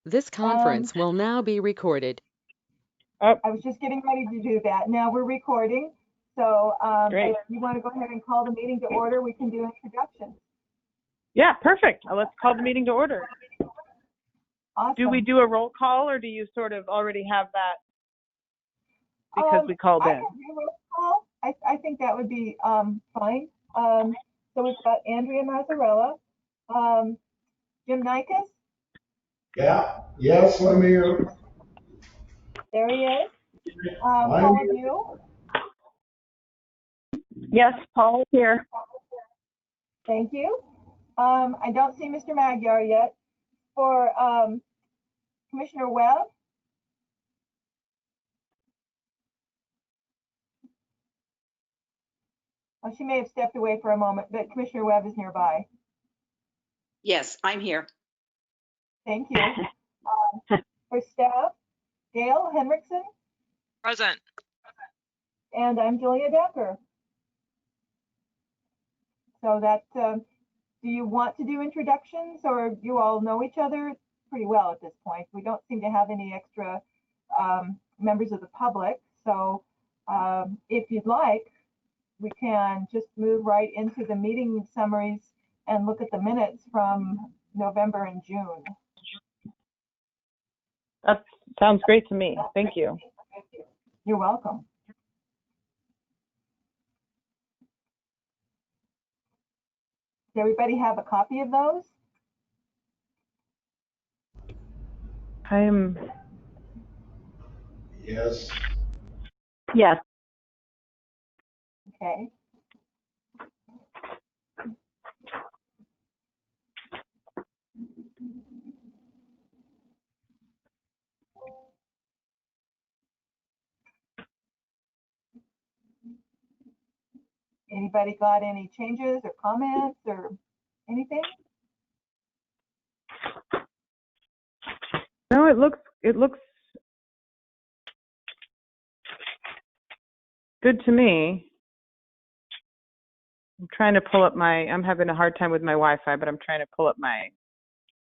This conference will now be recorded. Oh, I was just getting ready to do that. Now we're recording. So Great. if you want to go ahead and call the meeting to order, we can do introductions. yeah, perfect. Let's call the meeting to order. Awesome. Do we do a roll call, or do you sort of already have that because we called I in? can do roll call. I think that would be fine. So we've got Andrea Mazzarella, Jim Nikas. Yeah, yes, I'm here. There he is. I'm Paul here. Dew. Yes, Paul is here. Thank you. I don't see Mr. Magyar yet. For Commissioner Webb. Oh, she may have stepped away for a moment, but Commissioner Webb is nearby. Yes, I'm here. Thank you. For staff, Gail Henriksen. Present. And I'm Julia Decker. So that, do you want to do introductions, or you all know each other pretty well at this point? We don't seem to have any extra members of the public. So if you'd like, we can just move right into the meeting summaries and look at the minutes from November and June. That sounds great to me. Thank you. You're welcome. Does everybody have a copy of those? Yes. Yes. Okay. Anybody got any changes or comments or anything? No, it looks good to me. I'm having a hard time with my Wi-Fi, but I'm trying to pull up my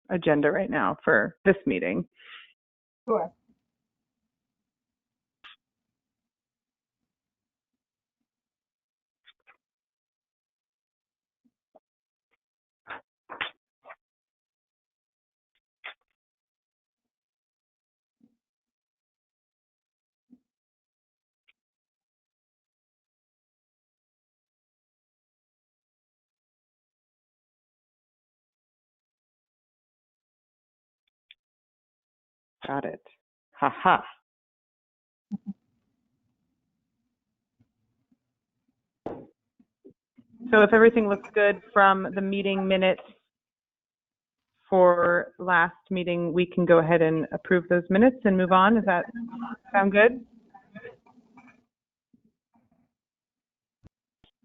agenda right now for this meeting. Sure. Got it. Haha. So if everything looks good from the meeting minutes for last meeting, we can go ahead and approve those minutes and move on. Does that sound good?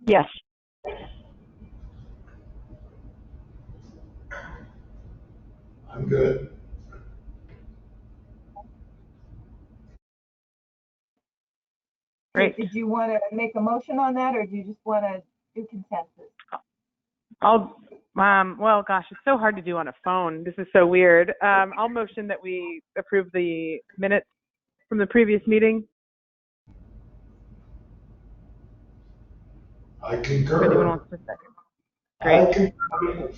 Yes. I'm good. Great. Did you want to make a motion on that, or do you just want to do consensus? Well, gosh, it's so hard to do on a phone. This is so weird. I'll motion that we approve the minutes from the previous meeting. I If anyone concur. wants a second. Great. I concur.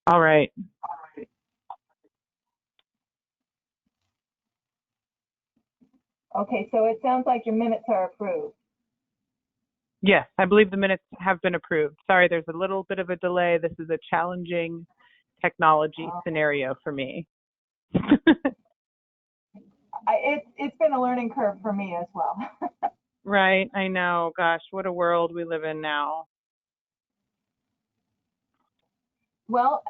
All right. Okay, so it sounds like your minutes are approved. Yes, I believe the minutes have been approved. Sorry, there's a little bit of a delay. This is a challenging technology scenario for me. It's been a learning curve for me as well. Right, I know. Gosh, what a world we live in now. Well,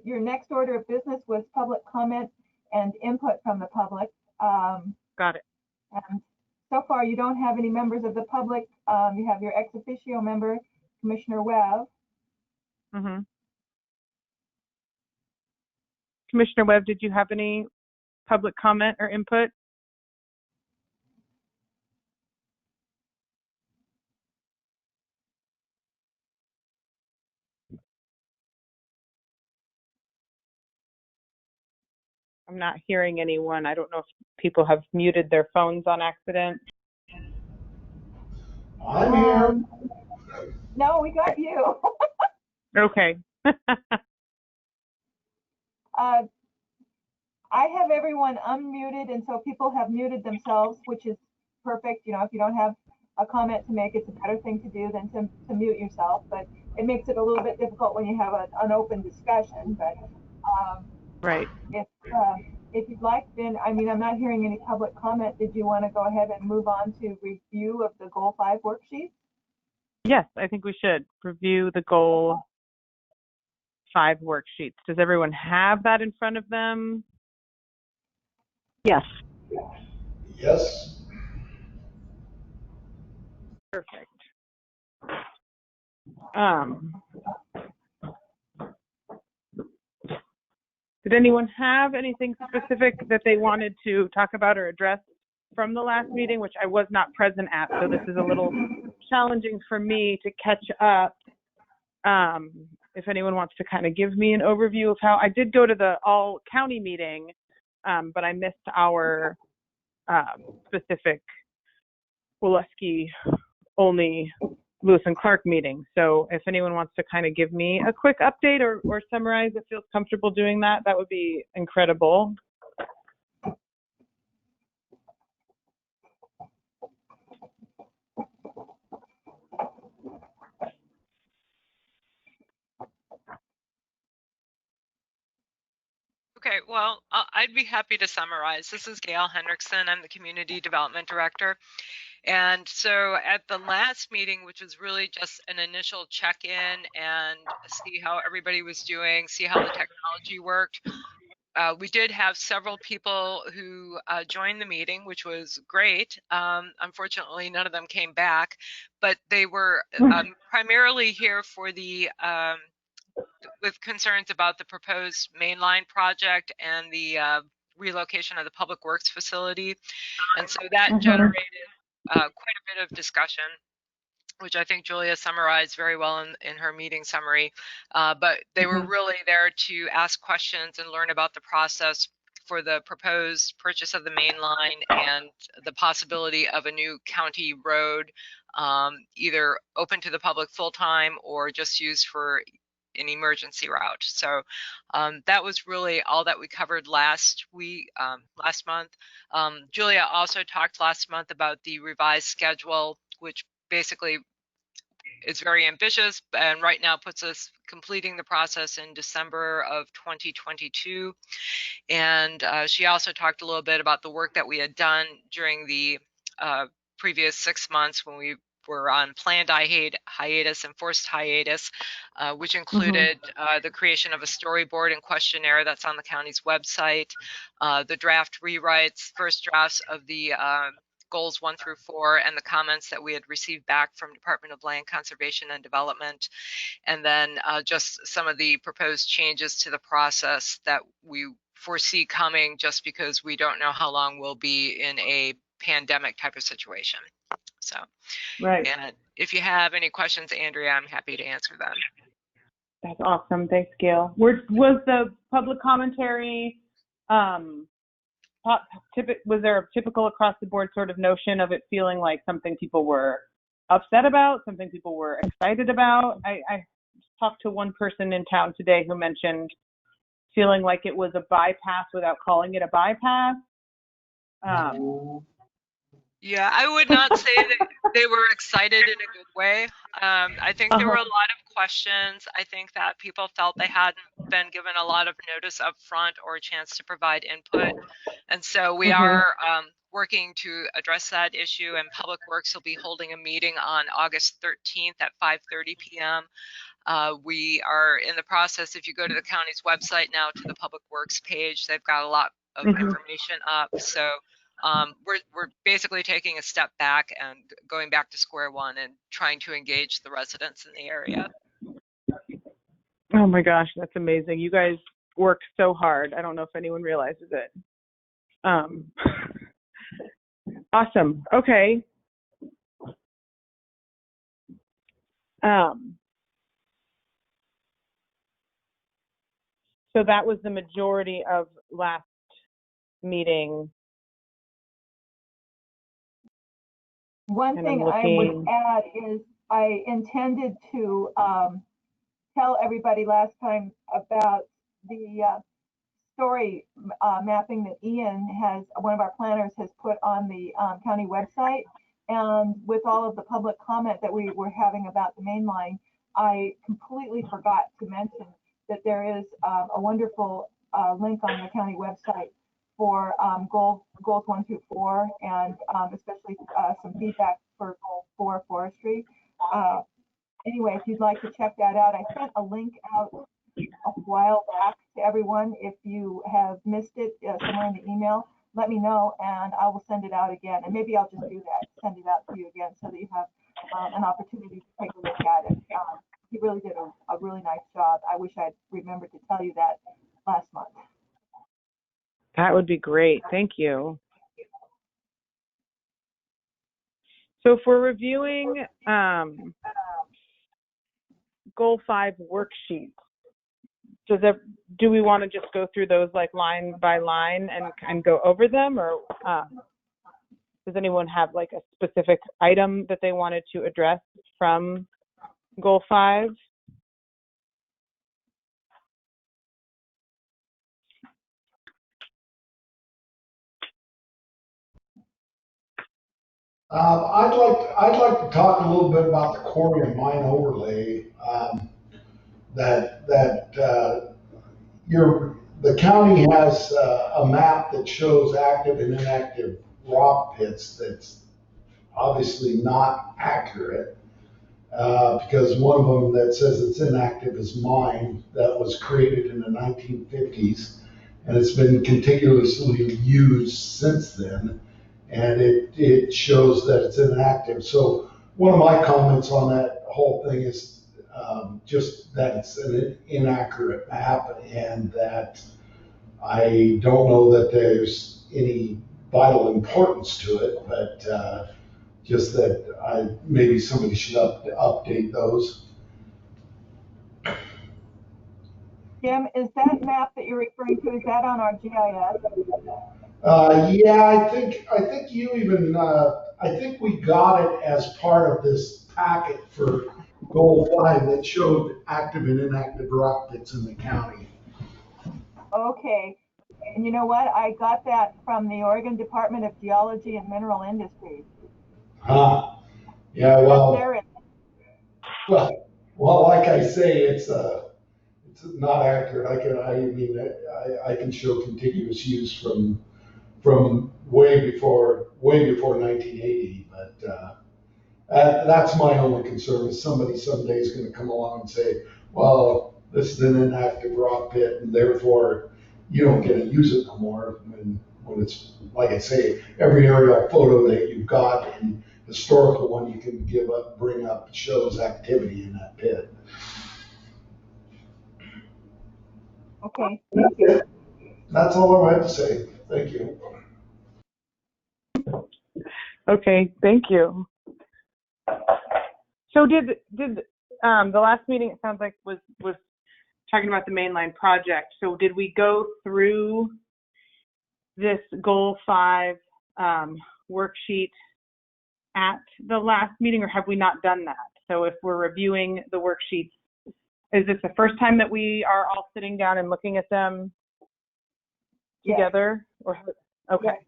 your next order of business was public comment and input from the public. Got it. And so far, you don't have any members of the public. You have your ex officio member, Commissioner Webb. Mm-hmm. Commissioner Webb, did you have any public comment or input? I'm not hearing anyone. I don't know if people have muted their phones on accident. I'm here. No, we got you. Okay. I have everyone unmuted, and so people have muted themselves, which is perfect. You know, if you don't have a comment to make, it's a better thing to do than to mute yourself. But it makes it a little bit difficult when you have an open discussion. But Right. if you'd like, then I mean, I'm not hearing any public comment. Did you want to go ahead and move on to review of the Goal 5 worksheet? Yes, I think we should review the Goal 5 worksheets. Does everyone have that in front of them? Yes. Yes. Perfect. Did anyone have anything specific that they wanted to talk about or address from the last meeting, which I was not present at, so this is a little challenging for me to catch up. If anyone wants to kind of give me an overview of how I did go to the all county meeting, but I missed our specific Waleski only Lewis and Clark meeting. So if anyone wants to kind of give me a quick update or summarize that feels comfortable doing that, that would be incredible. Okay, well, I'd be happy to summarize. This is Gail Hendrickson. I'm the Community Development Director. And so at the last meeting, which was really just an initial check-in and see how everybody was doing, see how the technology worked, we did have several people who joined the meeting, which was great. Unfortunately, none of them came back, but they were primarily here for the with concerns about the proposed mainline project and the relocation of the public works facility. And so that generated quite a bit of discussion, which I think Julia summarized very well in her meeting summary. But they were really there to ask questions and learn about the process for the proposed purchase of the main line and the possibility of a new county road, either open to the public full-time or just used for an emergency route. So that was really all that we covered last month. Julia also talked last month about the revised schedule, which basically is very ambitious and right now puts us completing the process in December of 2022. And she also talked a little bit about the work that we had done during the previous 6 months when we were on planned hiatus and forced hiatus, which included the creation of a storyboard and questionnaire that's on the county's website, the draft rewrites, first drafts of the goals 1 through 4, and the comments that we had received back from Department of Land Conservation and Development, and then just some of the proposed changes to the process that we foresee coming just because we don't know how long we'll be in a pandemic type of situation. So, right. And if you have any questions, Andrea, I'm happy to answer them. That's awesome. Thanks, Gail. Was the public commentary, was there a typical across the board sort of notion of it feeling like something people were upset about, something people were excited about? I talked to one person in town today who mentioned feeling like it was a bypass without calling it a bypass. Yeah, I would not say that they were excited in a good way. I think there were a lot of questions. I think that people felt they hadn't been given a lot of notice up front or a chance to provide input. And so we are working to address that issue, and Public Works will be holding a meeting on August 13th at 5:30 p.m. We are in the process, if you go to the county's website now to the Public Works page, they've got a lot of information up. So we're basically taking a step back and going back to square one and trying to engage the residents in the area. Oh my gosh, that's amazing. You guys work so hard. I don't know if anyone realizes it. Awesome. Okay. So that was the majority of last meeting. One And I'm thing I would looking- add is I intended to tell everybody last time about the story mapping that Ian has, one of our planners has put on the county website. And with all of the public comment that we were having about the main line, I completely forgot to mention that there is a wonderful link on the county website for goals 1 through 4, and especially some feedback for goal 4 forestry. Anyway, if you'd like to check that out, I sent a link out a while back to everyone. If you have missed it somewhere in the email, let me know and I will send it out again. And maybe I'll just do that, send it out to you again so that you have an opportunity to take a look at it. He really did a really nice job. I wish I'd remembered to tell you that last month. That would be great. Thank you. So if we're reviewing Goal 5 worksheets, do we want to just go through those like line by line and go over them, or does anyone have like a specific item that they wanted to address from Goal 5? I'd like to talk a little bit about the quarry and mine overlay. The county has a map that shows active and inactive rock pits that's obviously not accurate, because one of them that says it's inactive is mine, that was created in the 1950s, and it's been continuously used since then, and it shows that it's inactive. So one of my comments on that whole thing is just that it's an inaccurate map, and that I don't know that there's any vital importance to it, but just that maybe somebody should update those. Jim, is that map that you're referring to, is that on our GIS? Yeah, I think you even I think we got it as part of this packet for Goal 5 that showed active and inactive rock pits in the county. Okay. And you know what? I got that from the Oregon Department of Geology and Mineral Industries. Huh. Yeah, well, There is. well, like I say, it's not accurate. I can show contiguous use from way before 1980, but that's my only concern, is somebody someday is going to come along and say, well, this is an inactive rock pit and therefore you don't get to use it no more. And when it's, like I say, every aerial photo that you've got and historical one you can bring up shows activity in that pit. Okay, thank you. That's all I have to say. Thank you. Okay, thank you. So did the last meeting, it sounds like, was talking about the mainline project. So did we go through this Goal 5 worksheet at the last meeting, or have we not done that? So if we're reviewing the worksheets, is this the first time that we are all sitting down and looking at them together? Yes. Or okay. Yes.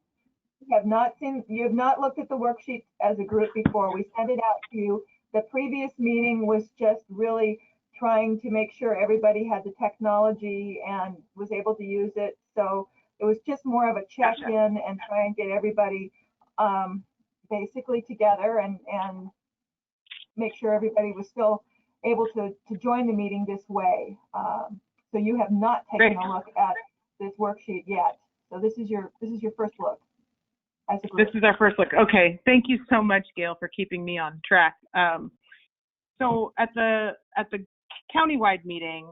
You have not looked at the worksheet as a group before. We sent it out to you. The previous meeting was just really trying to make sure everybody had the technology and was able to use it. So it was just more of a check-in and try and get everybody basically together and make sure everybody was still able to join the meeting this way. So you have not taken a look at this worksheet yet. So this is your first look. This is our first look. Okay, thank you so much, Gail, for keeping me on track. So at the countywide meeting,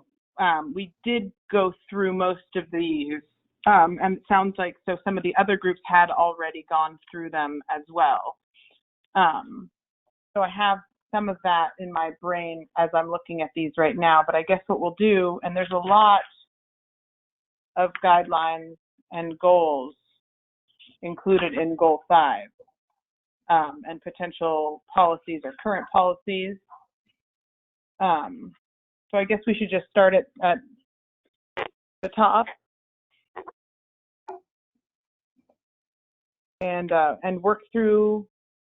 we did go through most of these, and it sounds like some of the other groups had already gone through them as well. So I have some of that in my brain as I'm looking at these right now, but I guess what we'll do, and there's a lot of guidelines and goals included in Goal 5, and potential policies or current policies. So I guess we should just start at the top and work through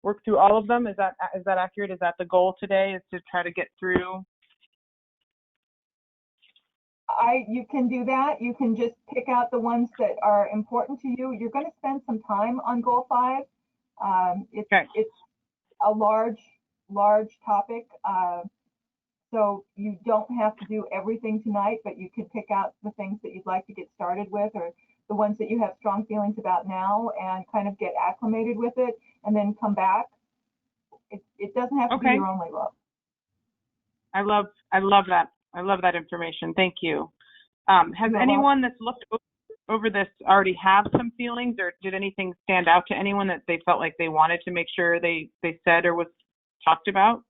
all of them. Is that accurate? Is that the goal today? Is to try to get through? You can do that. You can just pick out the ones that are important to you. You're going to spend some time on Goal 5. It's a large topic. So you don't have to do everything tonight, but you can pick out the things that you'd like to get started with, or the ones that you have strong feelings about now, and kind of get acclimated with it, and then come back. It doesn't have to be your only look. I love that. I love that information. Thank you. Has anyone that's looked over this already have some feelings, or did anything stand out to anyone that they felt like they wanted to make sure they said or was talked about?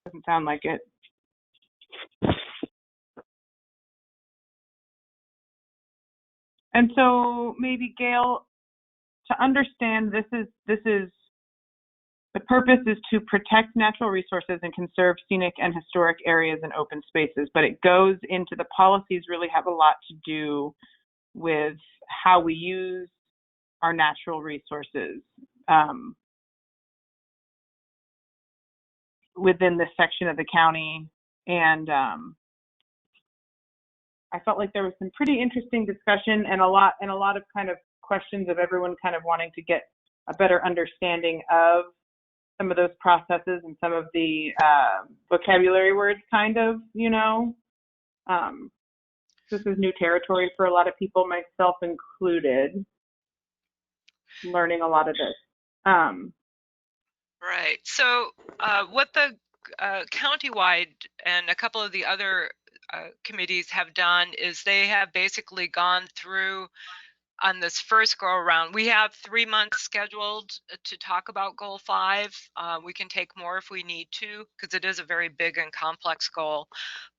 Doesn't sound like it. And so maybe, Gail, to understand, this is the purpose is to protect natural resources and conserve scenic and historic areas and open spaces, but it goes into the policies really have a lot to do with how we use our natural resources within this section of the county. And I felt like there was some pretty interesting discussion and a lot of kind of questions of everyone kind of wanting to get a better understanding of some of those processes and some of the vocabulary words, kind of, this is new territory for a lot of people, myself included, learning a lot of this. Right. So what the countywide and a couple of the other committees have done is they have basically gone through on this first go around. We have 3 months scheduled to talk about Goal 5. We can take more if we need to, because it is a very big and complex goal.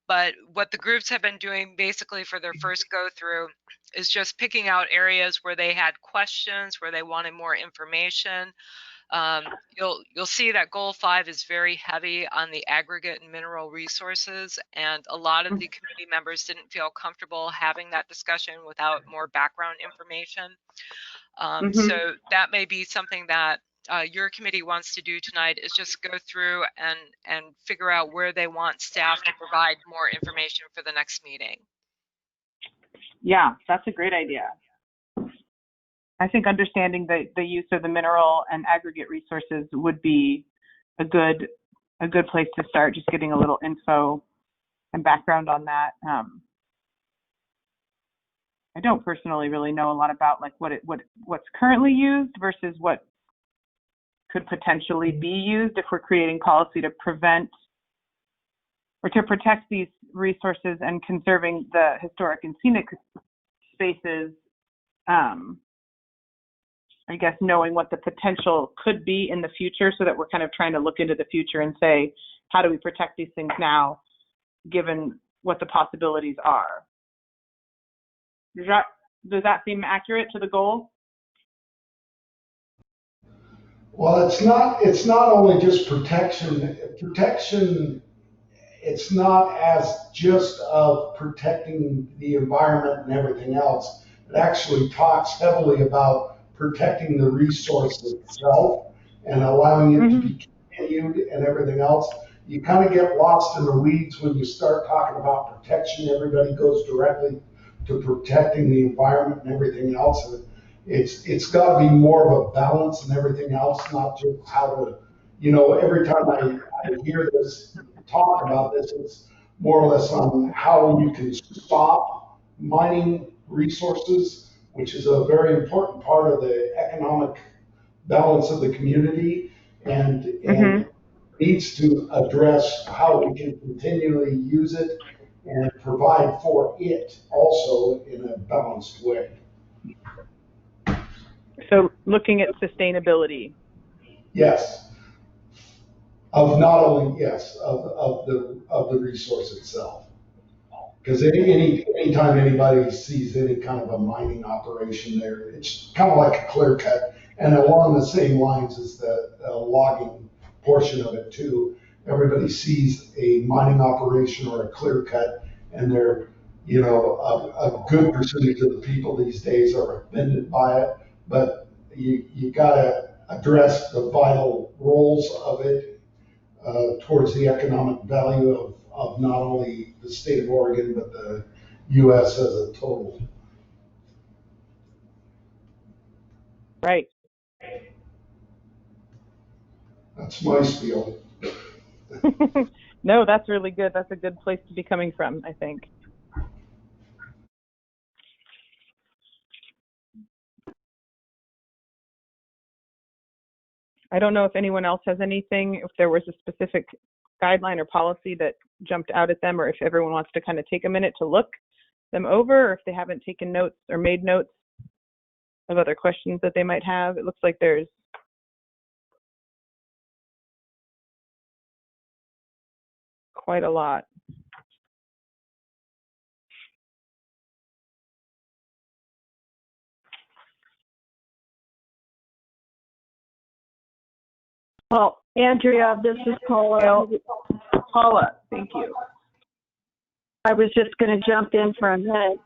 But what the groups have been doing basically for their first go through is just picking out areas where they had questions, where they wanted more information. You'll see that Goal 5 is very heavy on the aggregate and mineral resources, and a lot of the committee members didn't feel comfortable having that discussion without more background information. So that may be something that your committee wants to do tonight, is just go through and figure out where they want staff to provide more information for the next meeting. Yeah, that's a great idea. I think understanding the use of the mineral and aggregate resources would be a good place to start, just getting a little info and background on that. I don't personally really know a lot about like what's currently used versus what could potentially be used if we're creating policy to prevent or to protect these resources and conserving the historic and scenic spaces. I guess knowing what the potential could be in the future, so that we're kind of trying to look into the future and say, how do we protect these things now, given what the possibilities are? Does that seem accurate to the goal? Well, it's not only just protection. Protection, it's not as just of protecting the environment and everything else. It actually talks heavily about protecting the resource itself and allowing it to be continued and everything else. You kind of get lost in the weeds when you start talking about protection. Everybody goes directly to protecting the environment and everything else. It's got to be more of a balance and everything else, not just how to, every time I hear this talk about this, it's more or less on how you can stop mining resources, which is a very important part of the economic balance of the community, and needs to address how we can continually use it and provide for it also in a balanced way. So looking at sustainability. Yes. Of not only, yes, of the resource itself. Because anytime anybody sees any kind of a mining operation there, it's kind of like a clear cut. And along the same lines as the logging portion of it too. Everybody sees a mining operation or a clear cut, and they're, a good percentage of the people these days are offended by it. But you gotta address the vital roles of it towards the economic value of not only the state of Oregon, but the U.S. as a total. Right. That's my spiel. No, that's really good. That's a good place to be coming from, I think. I don't know if anyone else has anything, if there was a specific guideline or policy that jumped out at them, or if everyone wants to kind of take a minute to look them over, or if they haven't taken notes or made notes of other questions that they might have. It looks like there's quite a lot. Well, Andrea, this is Paula. Paula, thank you. I was just going to jump in for a minute.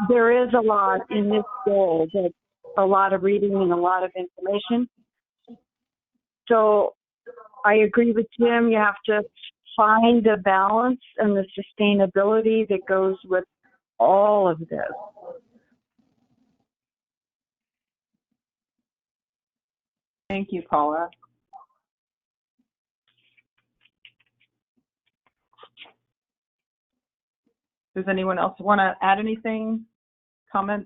There is a lot in this goal, that's a lot of reading and a lot of information. So I agree with Jim. You have to find the balance and the sustainability that goes with all of this. Thank you, Paula. Does anyone else want to add anything? Comments?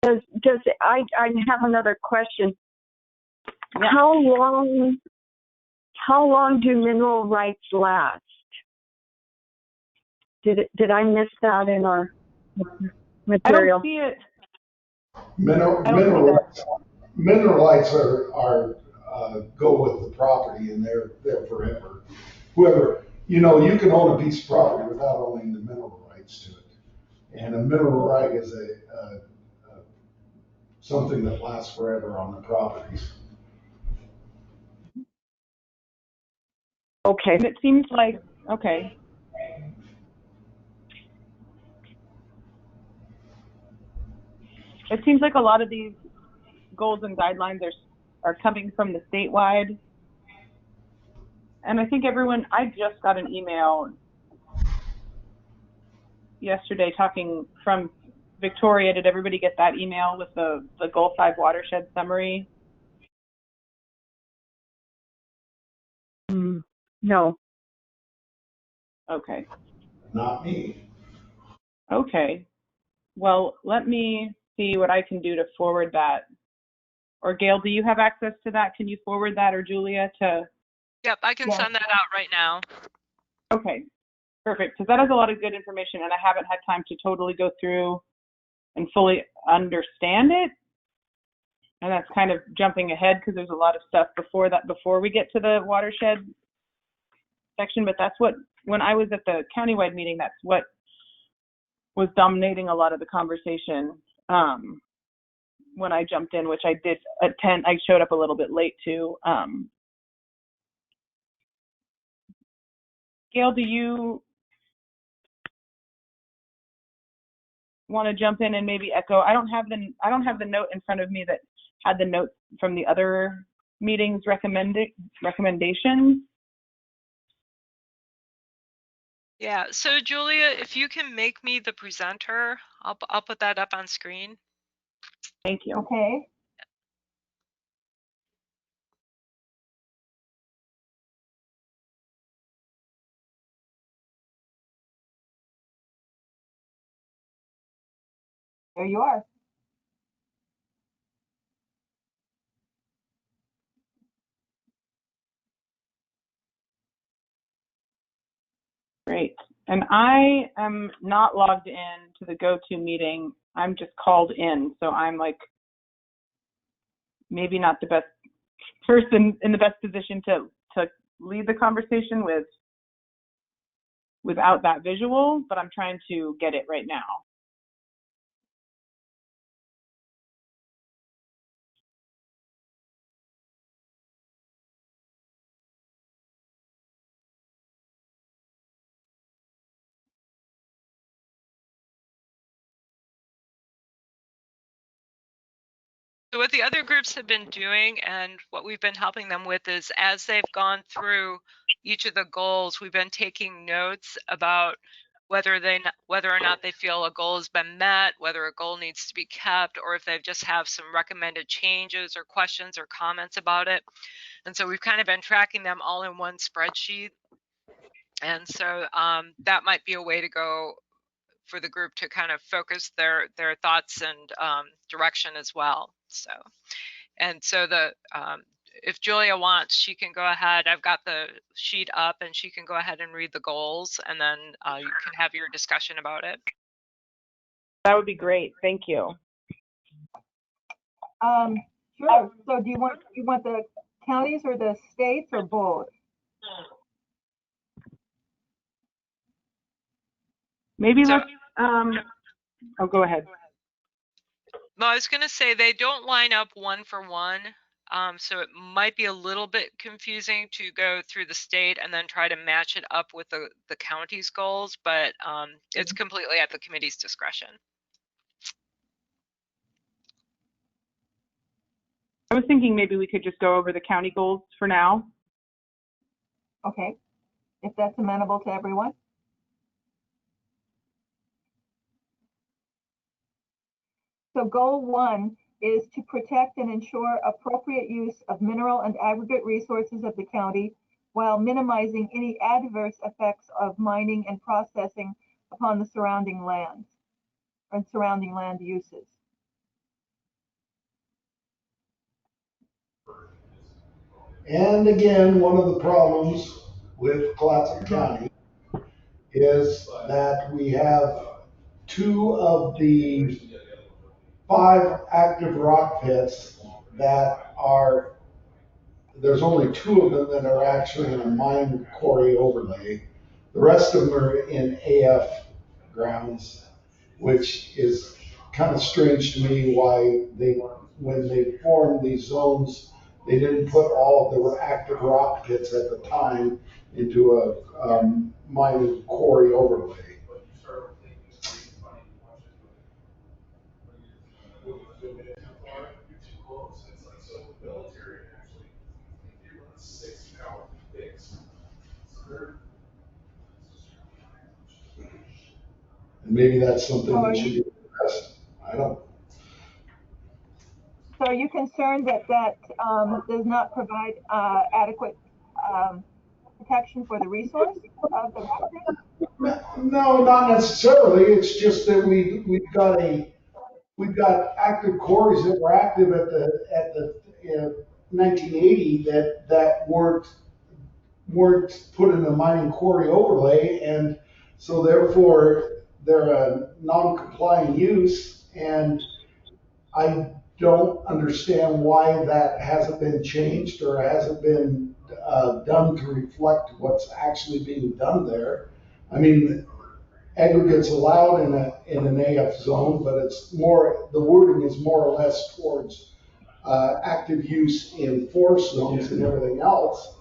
I have another question. Yeah. How long do mineral rights last? Did I miss that in our material? I don't see it. Mineral rights are go with the property, and they're forever. Whoever, you can own a piece of property without owning the mineral rights to it. And a mineral right is something that lasts forever on the properties. Okay. And it seems like, okay. It seems like a lot of these goals and guidelines are coming from the statewide. And I think I just got an email yesterday talking from Victoria. Did everybody get that email with the Goal 5 watershed summary? No. Okay. Not me. Okay. Well, let me see what I can do to forward that. Or Gail, do you have access to that? Can you forward that, or Julia to? Yep, I can send that out right now. Okay, perfect. Because that has a lot of good information, and I haven't had time to totally go through and fully understand it. And that's kind of jumping ahead because there's a lot of stuff before we get to the watershed section. But that's when I was at the countywide meeting, that's what was dominating a lot of the conversation when I jumped in, which I did attend. I showed up a little bit late too. Gail, do you want to jump in and maybe echo? I don't have the note in front of me that had the notes from the other meetings recommendations. Yeah, so Julia, if you can make me the presenter, I'll put that up on screen. Thank you. Okay. There you are. Great. And I am not logged in to the go-to meeting. I'm just called in. So I'm like maybe not the best person in the best position to lead the conversation without that visual, but I'm trying to get it right now. So what the other groups have been doing and what we've been helping them with is as they've gone through each of the goals, we've been taking notes about whether or not they feel a goal has been met, whether a goal needs to be kept, or if they just have some recommended changes or questions or comments about it. And so we've kind of been tracking them all in one spreadsheet. And so that might be a way to go for the group to kind of focus their thoughts and direction as well. So if Julia wants, she can go ahead. I've got the sheet up and she can go ahead and read the goals, and then you can have your discussion about it. That would be great. Thank you. Sure. So do you want the counties or the states or both? Maybe let's, oh, go ahead. No, I was going to say they don't line up one for one. So it might be a little bit confusing to go through the state and then try to match it up with the county's goals, but it's completely at the committee's discretion. I was thinking maybe we could just go over the county goals for now. Okay, if that's amenable to everyone. So goal 1 is to protect and ensure appropriate use of mineral and aggregate resources of the county while minimizing any adverse effects of mining and processing upon the surrounding lands and surrounding land uses. And again, one of the problems with Clatsop County is that we have 2 of the 5 active rock pits that are, there's only 2 of them that are actually in a mine quarry overlay. The rest of them are in AF grounds, which is kind of strange to me why when they formed these zones, they didn't put all of the active rock pits at the time into a mine quarry overlay. And maybe that's something that should be addressed. I don't. So are you concerned that does not provide adequate protection for the resource of the rock pit? No, not necessarily. It's just that we've got active quarries that were active at the 1980 that weren't put in a mining quarry overlay, and so therefore they're a non-compliant use, and I don't understand why that hasn't been changed or hasn't been done to reflect what's actually being done there. I mean, aggregates allowed in an AF zone, but it's more, the wording is more or less towards active use in forest zones and everything else,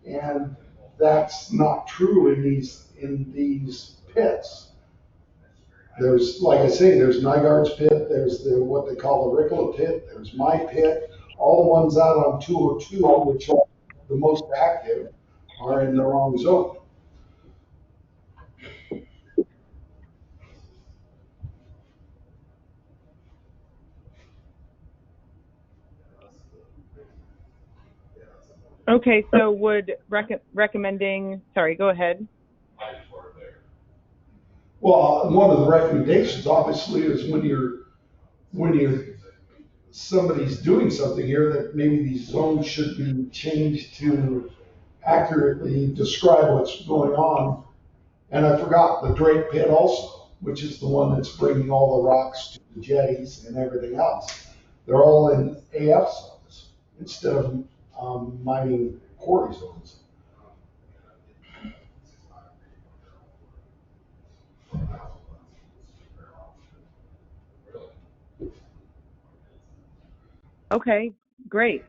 and that's not true in these pits. There's, like I say, there's Nygaard's pit, there's what they call the Ricola pit, there's my pit, all the ones out on 202, which are the most active, are in the wrong zone. Okay, so would recommending, sorry, go ahead. Well, one of the recommendations obviously is when somebody's doing something here, that maybe these zones should be changed to accurately describe what's going on And I forgot the drape pit also, which is the one that's bringing all the rocks to the jetties and everything else. They're all in AF zones instead of mining quarry zones. Okay, great.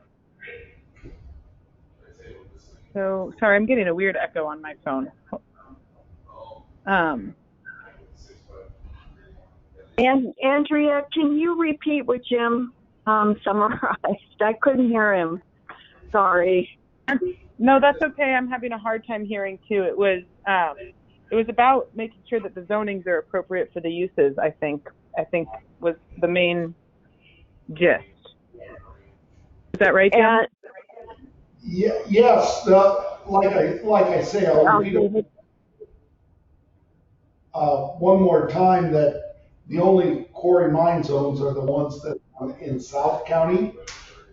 So, sorry, I'm getting a weird echo on my phone. And Andrea, can you repeat what Jim summarized? I couldn't hear him. Sorry. No, that's okay. I'm having a hard time hearing too. It was about making sure that the zonings are appropriate for the uses. I think was the main gist. Is that right, Jim? Yeah, yes, like I say, I'll repeat it one more time, that the only quarry mine zones are the ones that are in South County,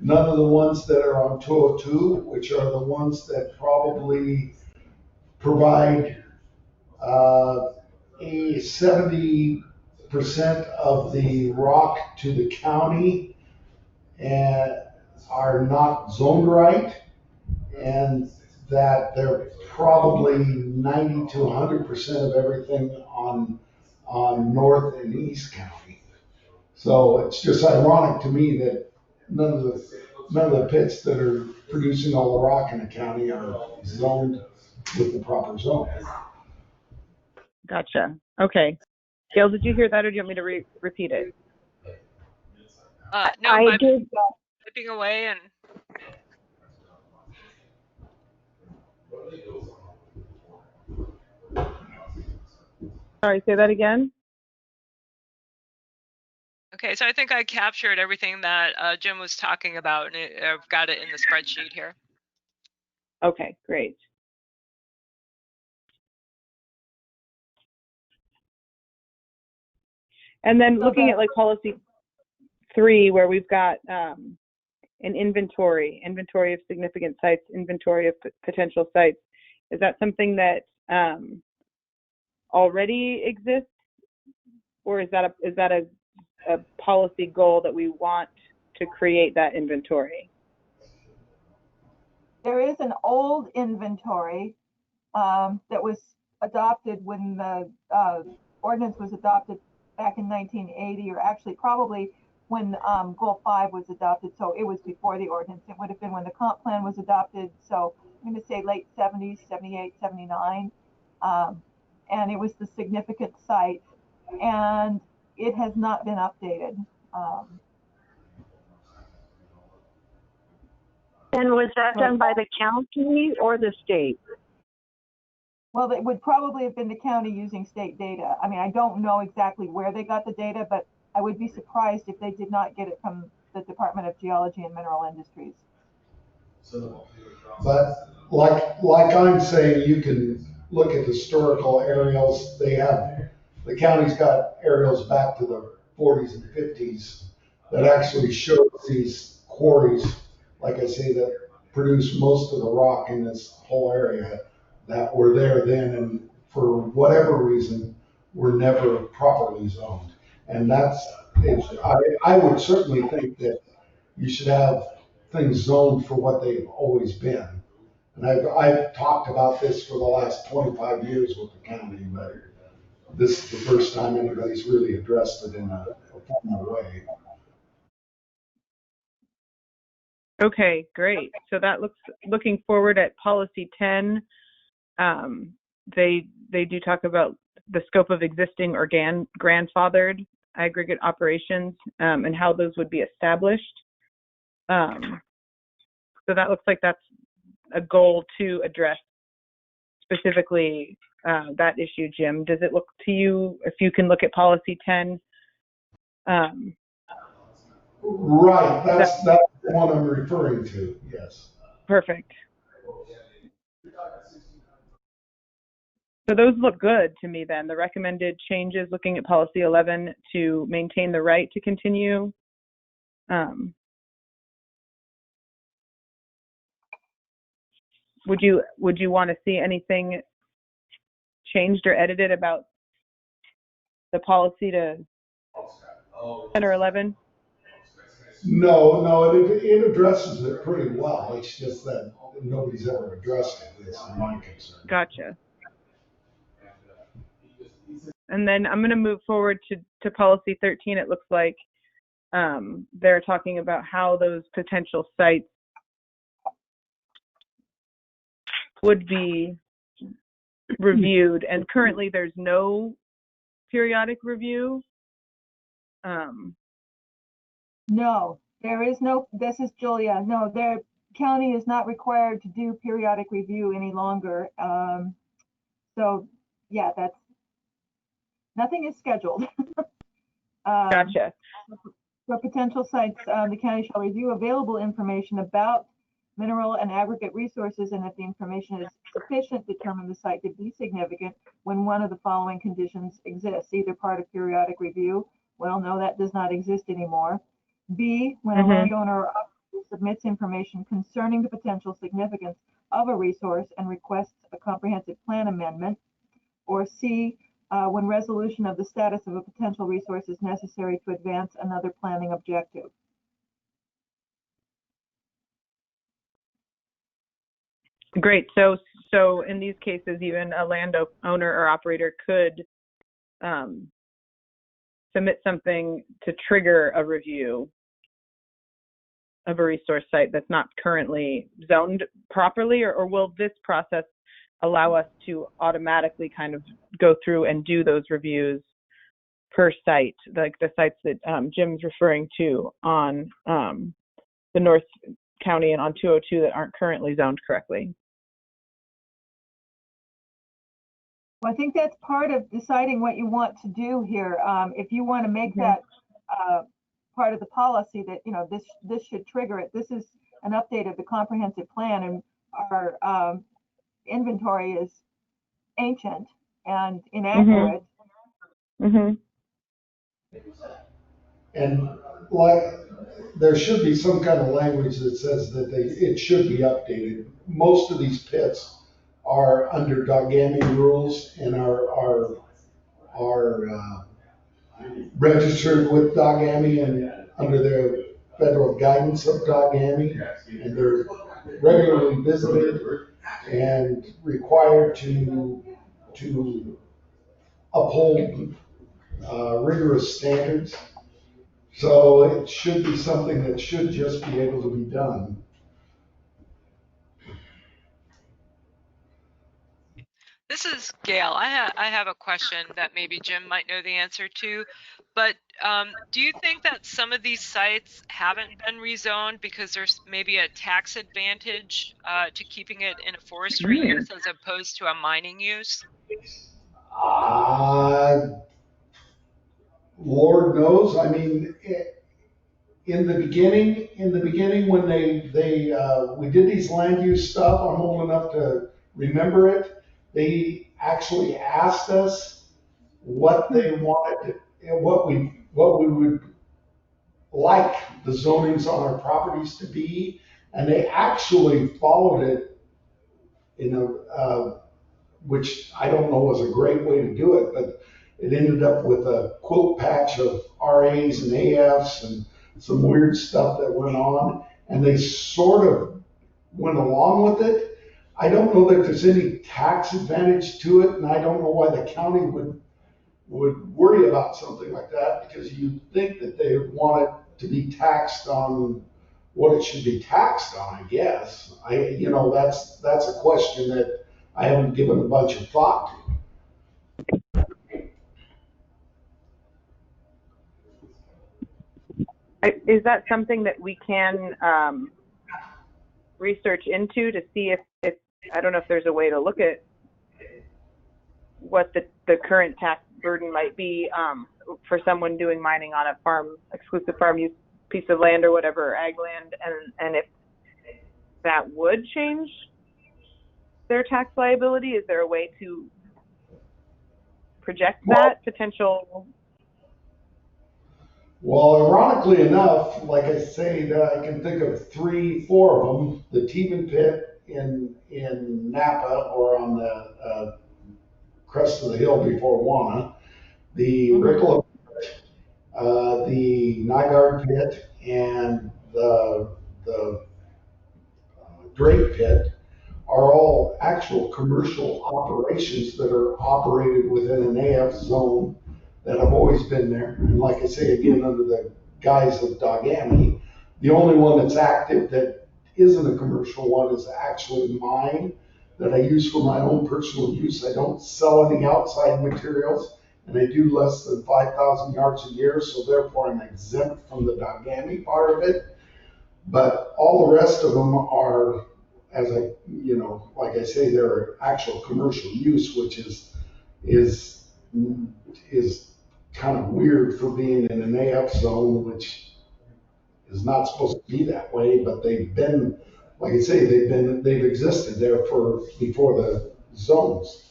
none of the ones that are on 202, which are the ones that probably provide a 70% of the rock to the county and are not zoned right, and that they're probably 90 to 100% of everything on North and East County. So it's just ironic to me that none of the pits that are producing all the rock in the county are zoned with the proper zone. Gotcha. Okay. Gail, did you hear that, or do you want me to repeat it? No, I I'm did. typing away and. Sorry, say that again. Okay, so I think I captured everything that Jim was talking about, and I've got it in the spreadsheet here. Okay, great. And then looking at like policy 3, where we've got an inventory of significant sites, inventory of potential sites. Is that something that already exists, or is that a policy goal that we want to create that inventory? There is an old inventory that was adopted when the ordinance was adopted back in 1980, or actually probably when Goal 5 was adopted. So it was before the ordinance. It would have been when the comp plan was adopted. So I'm going to say late 70s, 78, 79. And it was the significant site. And it has not been updated. And was that done by the county or the state? Well, it would probably have been the county using state data. I mean, I don't know exactly where they got the data, but I would be surprised if they did not get it from the Department of Geology and Mineral Industries. But like I'm saying, you can look at historical aerials. The county's got aerials back to the 40s and 50s that actually show these quarries, like I say, that produce most of the rock in this whole area, that were there then, and for whatever reason were never properly zoned. And I would certainly think that you should have things zoned for what they've always been. And I've talked about this for the last 25 years with the county, but this is the first time anybody's really addressed it in a formal way. Okay, great. So that looking forward at policy 10, they do talk about the scope of existing or grandfathered aggregate operations and how those would be established. So that looks like that's a goal to address specifically that issue, Jim. Does it look to you, if you can look at policy 10? Right, that's the one I'm referring to, yes. Perfect. So those look good to me then. The recommended changes, looking at policy 11, to maintain the right to continue. Would you want to see anything changed or edited about the policy to 10 or 11? No, it addresses it pretty well. It's just that nobody's ever addressed it. That's my concern. Gotcha. And then I'm going to move forward to policy 13. It looks like they're talking about how those potential sites would be reviewed. And currently there's no periodic review. No, there is no, this is Julia. No, their county is not required to do periodic review any longer. So yeah, that's, nothing is scheduled. Gotcha. For potential sites, the county shall review available information about mineral and aggregate resources, and if the information is sufficient, determine the site to be significant when one of the following conditions exists, either part of periodic review. Well, no, that does not exist anymore. B, when a landowner submits information concerning the potential significance of a resource and requests a comprehensive plan amendment. Or C, when resolution of the status of a potential resource is necessary to advance another planning objective. Great. So in these cases, even a landowner or operator could submit something to trigger a review of a resource site that's not currently zoned properly, or will this process allow us to automatically kind of go through and do those reviews per site, like the sites that Jim's referring to on the North County and on 202 that aren't currently zoned correctly? Well, I think that's part of deciding what you want to do here. If you want to make that part of the policy that, you know, this should trigger it. This is an update of the comprehensive plan, and our inventory is ancient and inaccurate. And like, there should be some kind of language that says that it should be updated. Most of these pits are under dogami rules and are registered with dogami and under the federal guidance of dogami, and they're regularly visited and required to uphold rigorous standards. So it should be something that should just be able to be done. This is Gail. I have a question that maybe Jim might know the answer to, but do you think that some of these sites haven't been rezoned because there's maybe a tax advantage to keeping it in a forestry use as opposed to a mining use? Lord knows. I mean, in the beginning when we did these land use stuff, I'm old enough to remember it. They actually asked us what they wanted, what we would like the zonings on our properties to be, and they actually followed it in which I don't know was a great way to do it, but it ended up with a quilt patch of RAs and AFs and some weird stuff that went on, and they sort of went along with it. I don't know that there's any tax advantage to it, and I don't know why the county would worry about something like that, because you'd think that they would want it to be taxed on what it should be taxed on, I guess. That's a question that I haven't given a bunch of thought to. Is that something that we can research into to see if I don't know if there's a way to look at what the current tax burden might be for someone doing mining on a exclusive farm use piece of land or whatever, ag land, and if that would change their tax liability? Is there a way to project that potential? Well, ironically enough, like I say, I can think of 3-4 of them. The Teeman pit in Napa, or on the crest of the hill before Wana, the Rickle, the Nygaard pit, and the Drake pit are all actual commercial operations that are operated within an AF zone that have always been there. And like I say, again, under the guise of Dogami, the only one that's active that isn't a commercial one is actually mine that I use for my own personal use. I don't sell any outside materials, and I do less than 5,000 yards a year, so therefore I'm exempt from the Dogami part of it. But all the rest of them are, as I, like I say, they're actual commercial use, which is kind of weird for being in an AF zone, which is not supposed to be that way. But they've been, like I say, they've existed there for before the zones.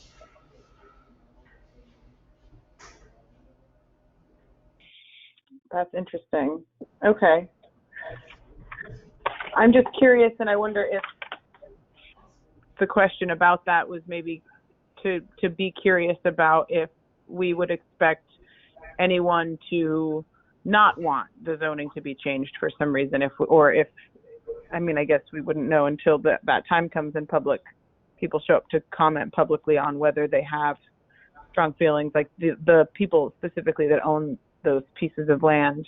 That's interesting. Okay. I'm just curious, and I wonder if the question about that was maybe to be curious about if we would expect anyone to not want the zoning to be changed for some reason, I guess we wouldn't know until that time comes and people show up to comment publicly on whether they have strong feelings, like the people specifically that own those pieces of land,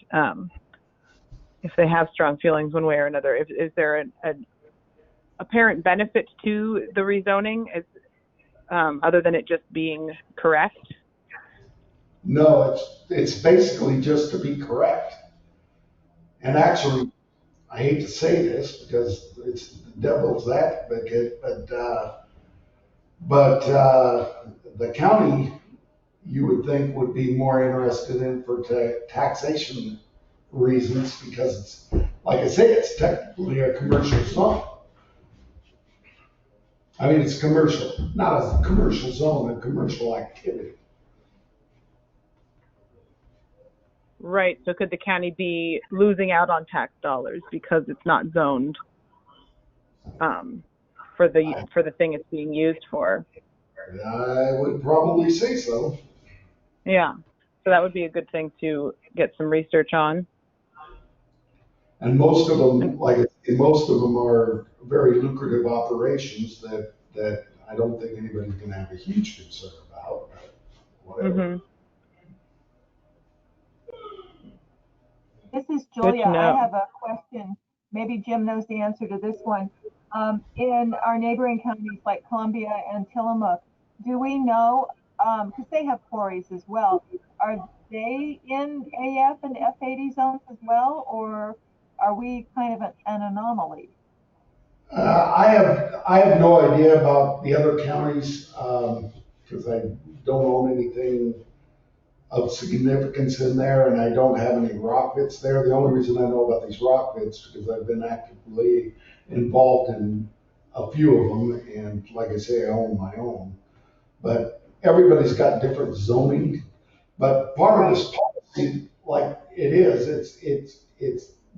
if they have strong feelings one way or another. Is there an apparent benefit to the rezoning, other than it just being correct? No, it's basically just to be correct. And actually, I hate to say this because it's the devil's advocate, but the county, you would think, would be more interested in for taxation reasons, because it's, like I say, it's technically a commercial zone. I mean, it's commercial, not a commercial zone, a commercial activity. Right. So could the county be losing out on tax dollars because it's not zoned for the thing it's being used for? I would probably say so. Yeah. So that would be a good thing to get some research on. And most of them, like I say, most of them are very lucrative operations that I don't think anybody's going to have a huge concern about. Whatever. Mm-hmm. This is Julia. I have a question. Maybe Jim knows the answer to this one. In our neighboring counties like Columbia and Tillamook, do we know, because they have quarries as well, are they in AF and F80 zones as well, or are we kind of an anomaly? I have no idea about the other counties, because I don't own anything of significance in there, and I don't have any rock pits there. The only reason I know about these rock pits is because I've been actively involved in a few of them, and like I say, I own my own. But everybody's got different zoning. But part of this policy, like it is, it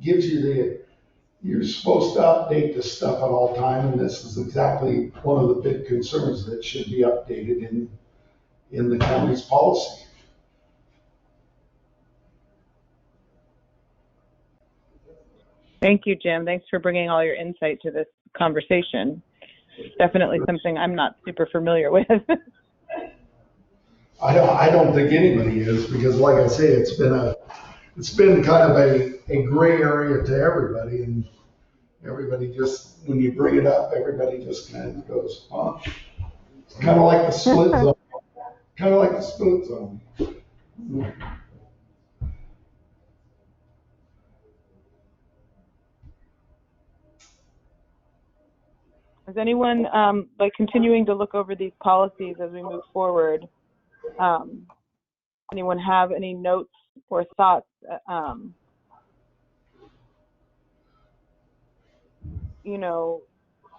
gives you you're supposed to update this stuff at all time, and this is exactly one of the big concerns that should be updated in the county's policy. Thank you, Jim. Thanks for bringing all your insight to this conversation. Definitely something I'm not super familiar with. I don't think anybody is, because like I say, it's been kind of a gray area to everybody, and everybody just, when you bring it up, everybody just kind of goes, huh? It's kind of like the split zone. Kind of like the split zone. Is anyone continuing to look over these policies as we move forward? Anyone have any notes or thoughts?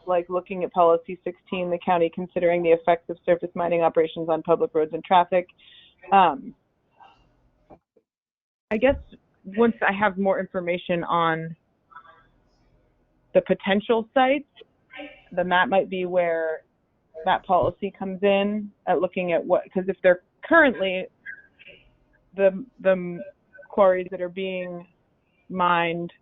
Like looking at policy 16, the county considering the effects of surface mining operations on public roads and traffic. I guess once I have more information on the potential sites, then that might be where that policy comes in, at looking at what, because if they're currently the quarries that are being mined,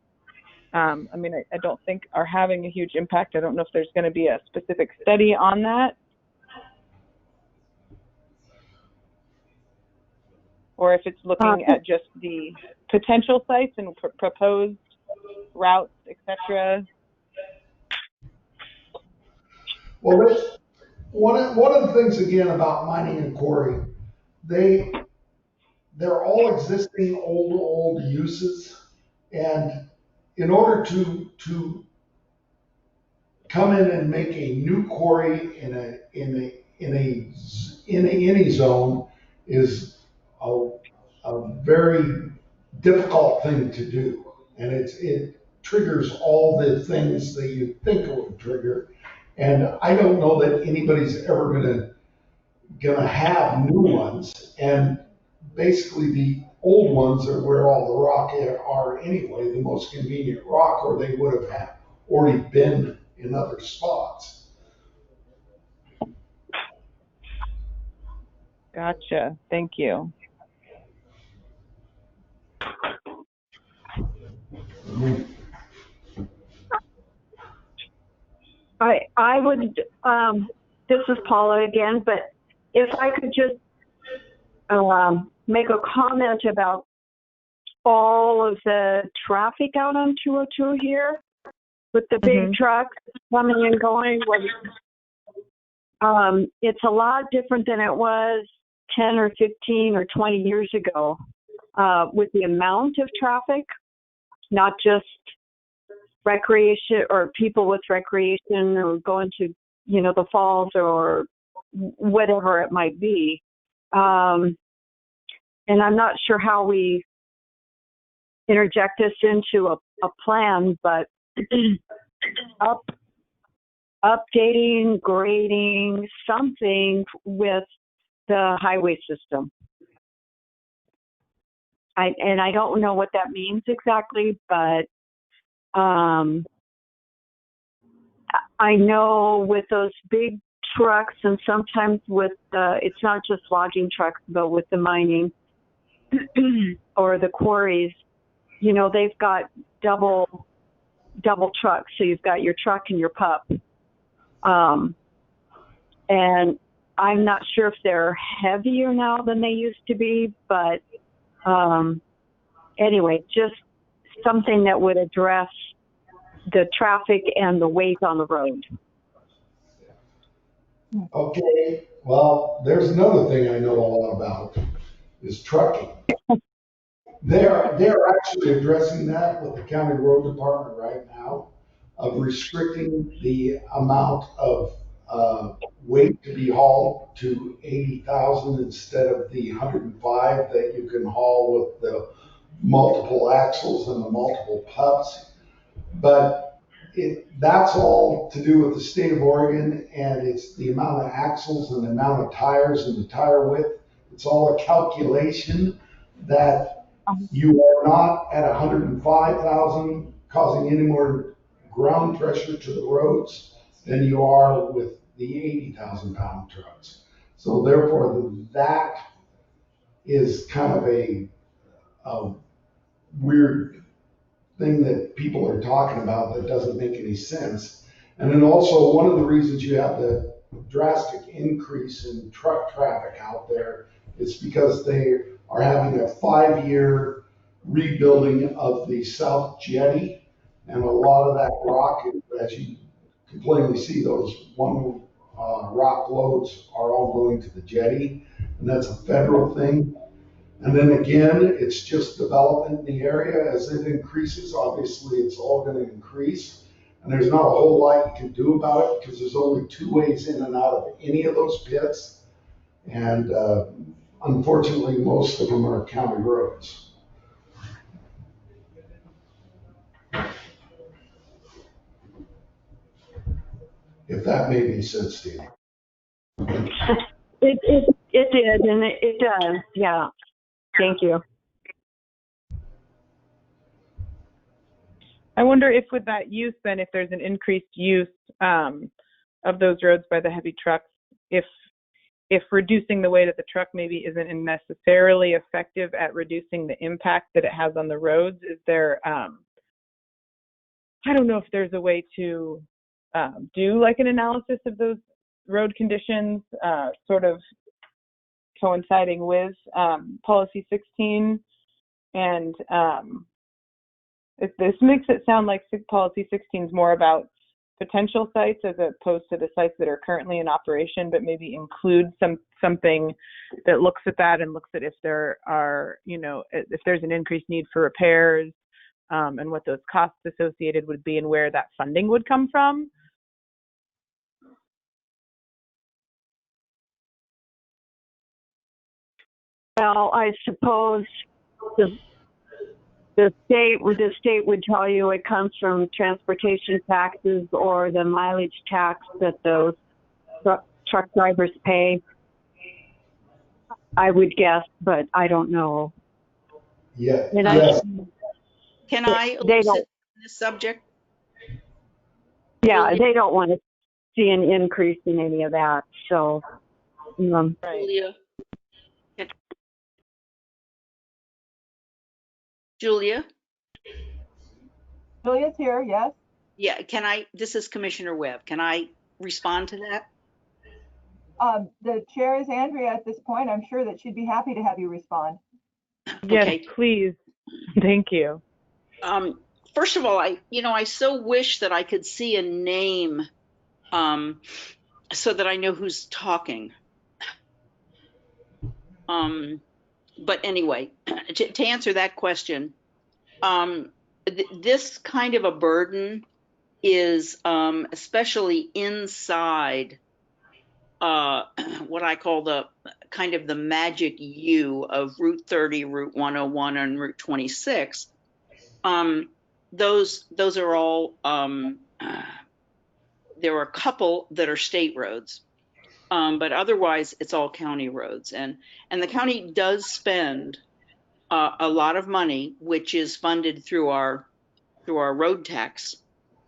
I mean, I don't think are having a huge impact. I don't know if there's going to be a specific study on that, or if it's looking at just the potential sites and proposed routes, etc. Well, one of the things again about mining and quarry, they're all existing old uses, and in order to come in and make a new quarry in any zone is a very difficult thing to do, and it triggers all the things that you think it would trigger. And I don't know that anybody's ever gonna have new ones. And basically, the old ones are where all the rock are anyway, the most convenient rock, or they would have already been in other spots. Gotcha. Thank you. I would, this is Paula again, but if I could just make a comment about all of the traffic out on 202 here with the big trucks coming and going. It's a lot different than it was 10 or 15 or 20 years ago with the amount of traffic, not just recreation or people with recreation or going to, the falls or whatever it might be. And I'm not sure how we interject this into a plan, but updating, grading, something with the highway system. I don't know what that means exactly, but I know with those big trucks and sometimes with it's not just logging trucks, but with the mining or the quarries, they've got double trucks. So you've got your truck and your pup. And I'm not sure if they're heavier now than they used to be, but anyway, just something that would address the traffic and the weight on the road. Okay, well, there's another thing I know a lot about is trucking. They're actually addressing that with the county road department right now, of restricting the amount of weight to be hauled to 80,000 instead of the 105 that you can haul with the multiple axles and the multiple pups. But that's all to do with the state of Oregon, and it's the amount of axles and the amount of tires and the tire width. It's all a calculation that you are not at 105,000 causing any more ground pressure to the roads than you are with the 80,000 pound trucks. So therefore, that is kind of a weird thing that people are talking about that doesn't make any sense. And then also, one of the reasons you have the drastic increase in truck traffic out there is because they are having a 5-year rebuilding of the South Jetty, and a lot of that rock, as you can plainly see, those one rock loads are all going to the jetty, and that's a federal thing. And then again, it's just development in the area. As it increases, obviously it's all going to increase. And there's not a whole lot you can do about it because there's only 2 ways in and out of any of those pits. And unfortunately, most of them are county roads. If that made any sense to you. It did, and it does, yeah. Thank you. I wonder if with that use, then, if there's an increased use of those roads by the heavy trucks, if reducing the weight of the truck maybe isn't necessarily effective at reducing the impact that it has on the roads, is there, I don't know if there's a way to do like an analysis of those road conditions, sort of coinciding with Policy 16. And this makes it sound like Policy 16 is more about potential sites as opposed to the sites that are currently in operation, but maybe include something that looks at that and looks at if there are, if there's an increased need for repairs, and what those costs associated would be and where that funding would come from. Well, I suppose the state would tell you it comes from transportation taxes or the mileage tax that those truck drivers pay. I would guess, but I don't know. Yeah. And Yes. Can I They elicit don't. on this subject? Yeah, they don't want to see an increase in any of that. So, Right. Julia? Julia? Julia's here, yes. Yeah, this is Commissioner Webb. Can I respond to that? The chair is Andrea at this point. I'm sure that she'd be happy to have you respond. Yes, Okay. please. Thank you. First of all, I so wish that I could see a name so that I know who's talking. But anyway, to answer that question, this kind of a burden is especially inside what I call the kind of the magic U of Route 30, Route 101, and Route 26. Those are all, there are a couple that are state roads, but otherwise it's all county roads. And the county does spend a lot of money, which is funded through our road tax,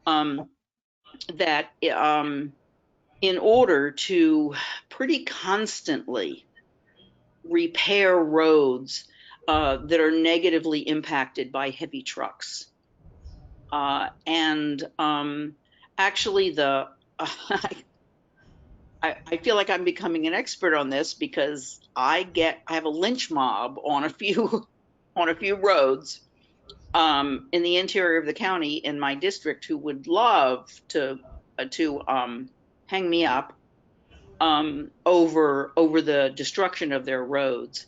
that in order to pretty constantly repair roads that are negatively impacted by heavy trucks. Actually, I feel like I'm becoming an expert on this because I have a lynch mob on a few roads in the interior of the county in my district who would love to hang me up over the destruction of their roads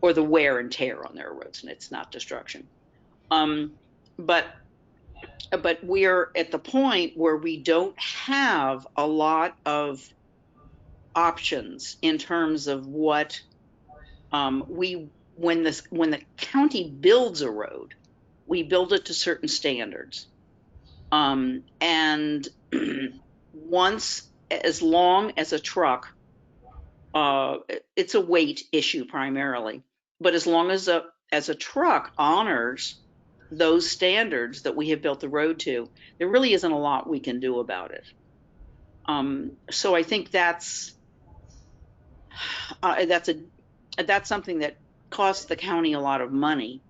or the wear and tear on their roads, and it's not destruction. But we're at the point where we don't have a lot of options in terms of what when the county builds a road, we build it to certain standards. And as long as a truck, it's a weight issue primarily, but as long as a truck honors those standards that we have built the road to, there really isn't a lot we can do about it. So I think that's something that costs the county a lot of money.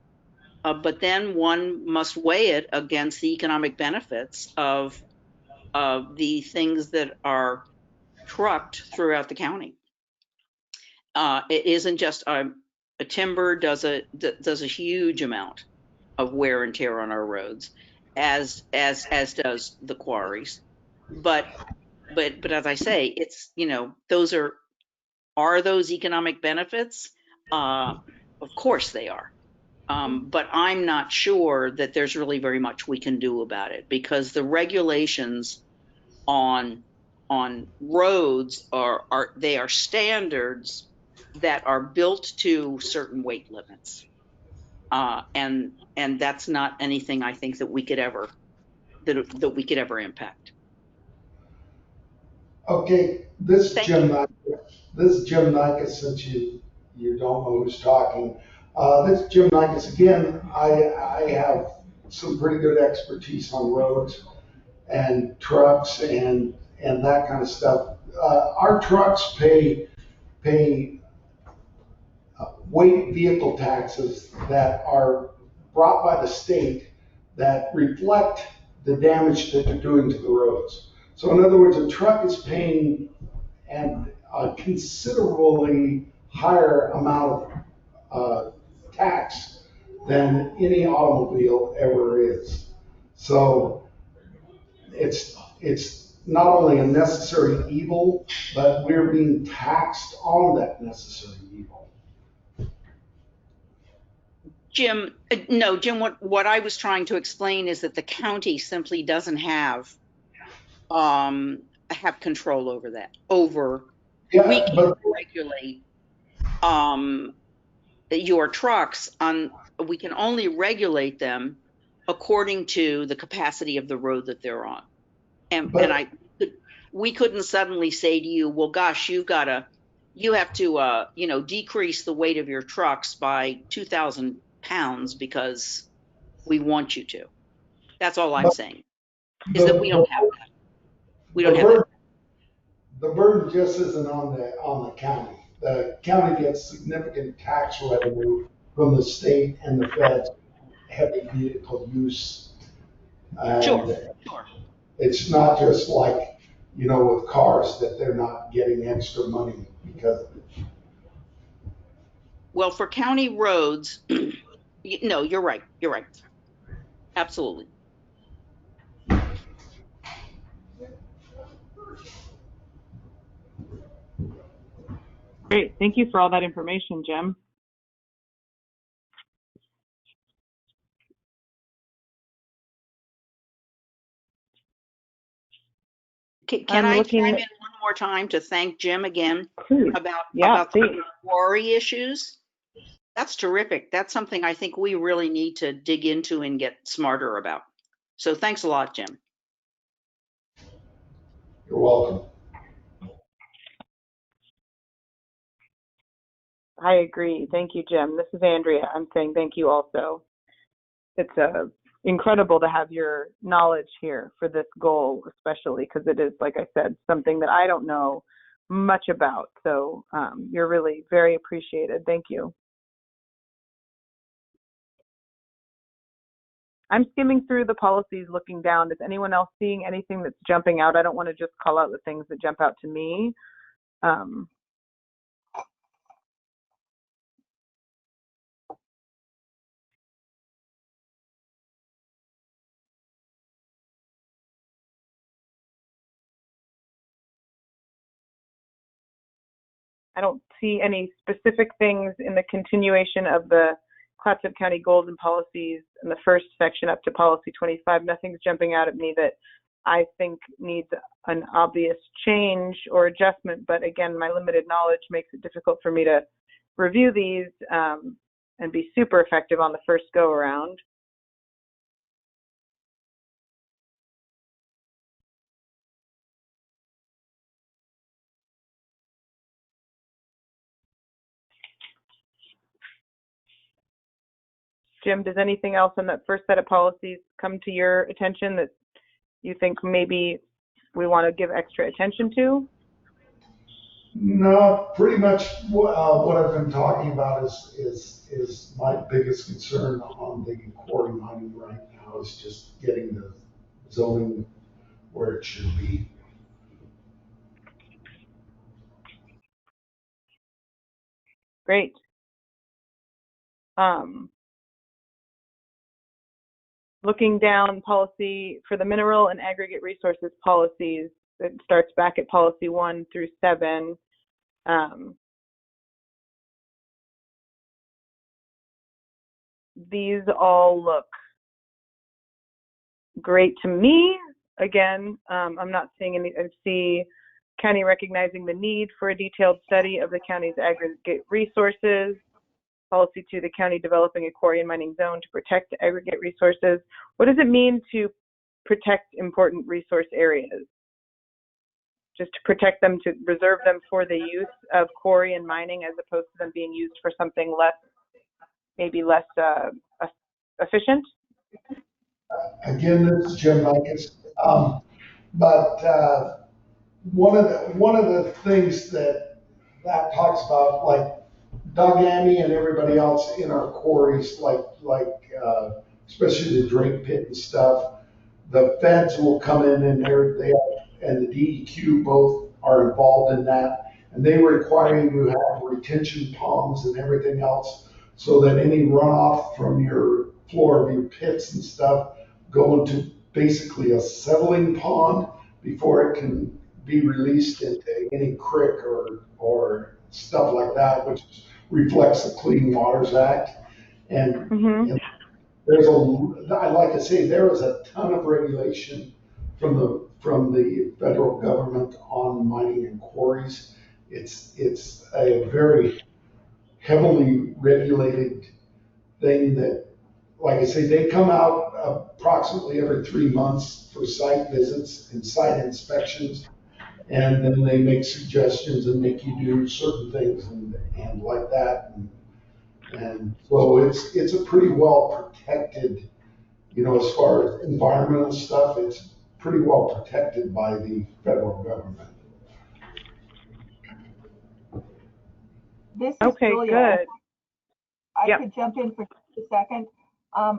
But then one must weigh it against the economic benefits of the things that are trucked throughout the county. It isn't just a timber does a huge amount of wear and tear on our roads, as does the quarries. But as I say, it's those are those economic benefits? Of course they are. But I'm not sure that there's really very much we can do about it because the regulations on roads are standards that are built to certain weight limits, and that's not anything I think that we could ever impact. Okay, this is Jim Nikas, since you don't know who's talking. This is Jim Nikas again. I have some pretty good expertise on roads and trucks and that kind of stuff. our trucks pay weight vehicle taxes that are brought by the state that reflect the damage that they're doing to the roads. So in other words, a truck is paying a considerably higher amount of tax than any automobile ever is. So it's not only a necessary evil, but we're being taxed on that necessary evil. Jim, what I was trying to explain is that the county simply doesn't have control over that. We can regulate your trucks we can only regulate them according to the capacity of the road that they're on. We couldn't suddenly say to you, well, gosh, you have to decrease the weight of your trucks by 2,000 pounds because we want you to. That's all I'm saying, is that we don't have that. We don't have that. The burden just isn't on the county. The county gets significant tax revenue from the state and the feds, heavy vehicle use. Sure. It's not just like, with cars that they're not getting extra money because of it. Well, for county roads, no, you're right. You're right. Absolutely. Great. Thank you for all that information, Jim. Can I chime in one more time to thank Jim again about the quarry issues? That's terrific. That's something I think we really need to dig into and get smarter about. So thanks a lot, Jim. You're welcome. I agree. Thank you, Jim. This is Andrea. I'm saying thank you also. It's incredible to have your knowledge here for this goal, especially because it is, like I said, something that I don't know much about. So you're really very appreciated. Thank you. I'm skimming through the policies, looking down. Is anyone else seeing anything that's jumping out? I don't want to just call out the things that jump out to me. I don't see any specific things in the continuation of the Clatsop County goals and policies in the first section up to policy 25. Nothing's jumping out at me that I think needs an obvious change or adjustment. But again, my limited knowledge makes it difficult for me to review these and be super effective on the first go around. Jim, does anything else on that first set of policies come to your attention that you think maybe we want to give extra attention to? No, pretty much what I've been talking about is my biggest concern on the quarry mining right now is just getting the zoning where it should be. Great. Looking down policy for the mineral and aggregate resources policies, it starts back at policy 1 through 7. These all look great to me. Again, I'm not seeing any. I see county recognizing the need for a detailed study of the county's aggregate resources. Policy 2, the county developing a quarry and mining zone to protect aggregate resources. What does it mean to protect important resource areas? Just to protect them, to reserve them for the use of quarry and mining as opposed to them being used for something maybe less efficient? Again, this is Jim Likens. But one of the things that talks about, like Doug Amy and everybody else in our quarries, especially the drain pit and stuff, the feds will come in and and the DEQ both are involved in that, and they require you to have retention ponds and everything else so that any runoff from your floor of your pits and stuff go into basically a settling pond before it can be released into any creek or stuff like that, which reflects the Clean Waters Act. And, and there's like I say, there is a ton of regulation from the federal government on mining and quarries. It's a very heavily regulated thing that, like I say, they come out approximately every 3 months for site visits and site inspections, and then they make suggestions and make you do certain things and like that. And so it's a pretty well protected, as far as environmental stuff, it's pretty well protected by the federal government. This is Okay, Julia. good. I could jump in for just a second.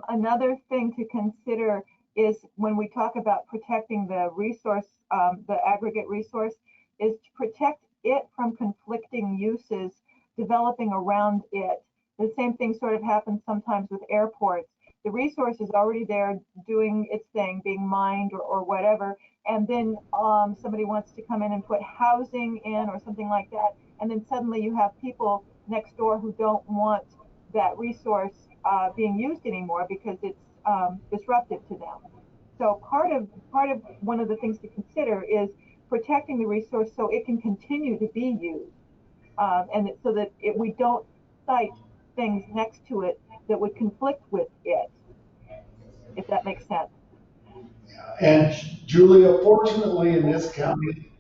Another thing to consider is when we talk about protecting the resource, the aggregate resource, is to protect it from conflicting uses developing around it. The same thing sort of happens sometimes with airports. The resource is already there doing its thing, being mined or whatever, and then somebody wants to come in and put housing in or something like that, and then suddenly you have people next door who don't want that resource being used anymore because it's disruptive to them. So part of one of the things to consider is protecting the resource so it can continue to be used, and so that we don't cite things next to it that would conflict with it, if that makes sense. And Julia, fortunately in this county,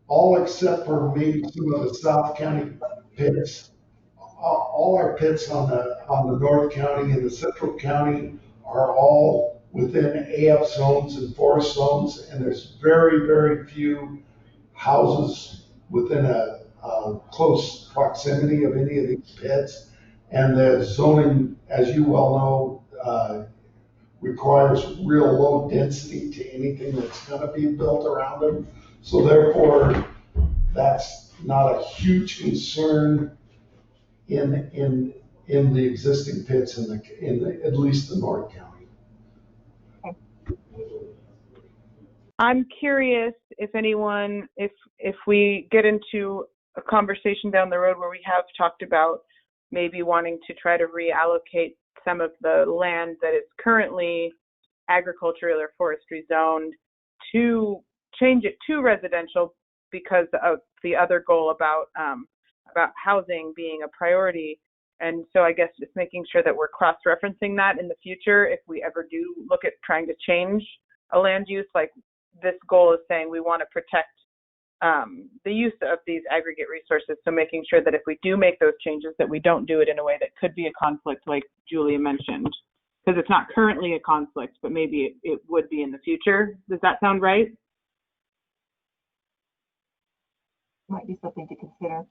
all except for maybe some of the South County pits, all our pits on the North County and the Central County are all within AF zones and forest zones, and there's very, very few houses within a close proximity of any of these pits. And the zoning, as you well know, requires real low density to anything that's going to be built around them. So therefore, that's not a huge concern in the existing pits in at least the North County. I'm curious if anyone, if we get into a conversation down the road where we have talked about maybe wanting to try to reallocate some of the land that is currently agricultural or forestry zoned to change it to residential because of the other goal about housing being a priority. And so I guess just making sure that we're cross-referencing that in the future if we ever do look at trying to change a land use. Like this goal is saying we want to protect the use of these aggregate resources. So making sure that if we do make those changes that we don't do it in a way that could be a conflict like Julia mentioned. Because it's not currently a conflict, but maybe it would be in the future. Does that sound right? Might be something to consider.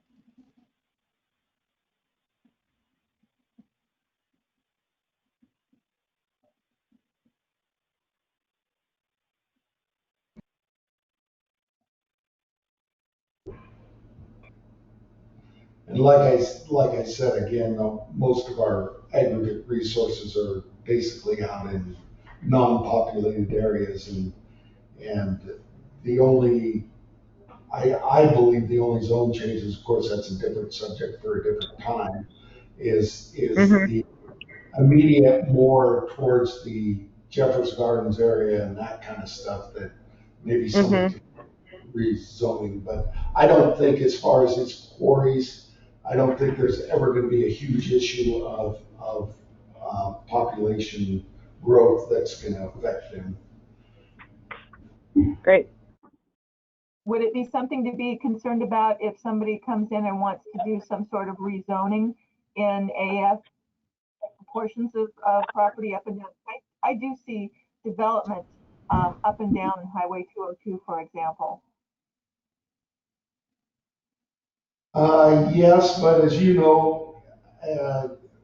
And like I said again, most of our aggregate resources are basically out in non-populated areas, and the only I believe the only zone changes, of course, that's a different subject for a different time, is the immediate more towards the Jeffers Gardens area and that kind of stuff that maybe somebody rezoning. But I don't think, as far as its quarries, I don't think there's ever going to be a huge issue of population growth that's going to affect them. Great. Would it be something to be concerned about if somebody comes in and wants to do some sort of rezoning in AF portions of property up and down? I do see development up and down Highway 202, for example. Yes, but as you know,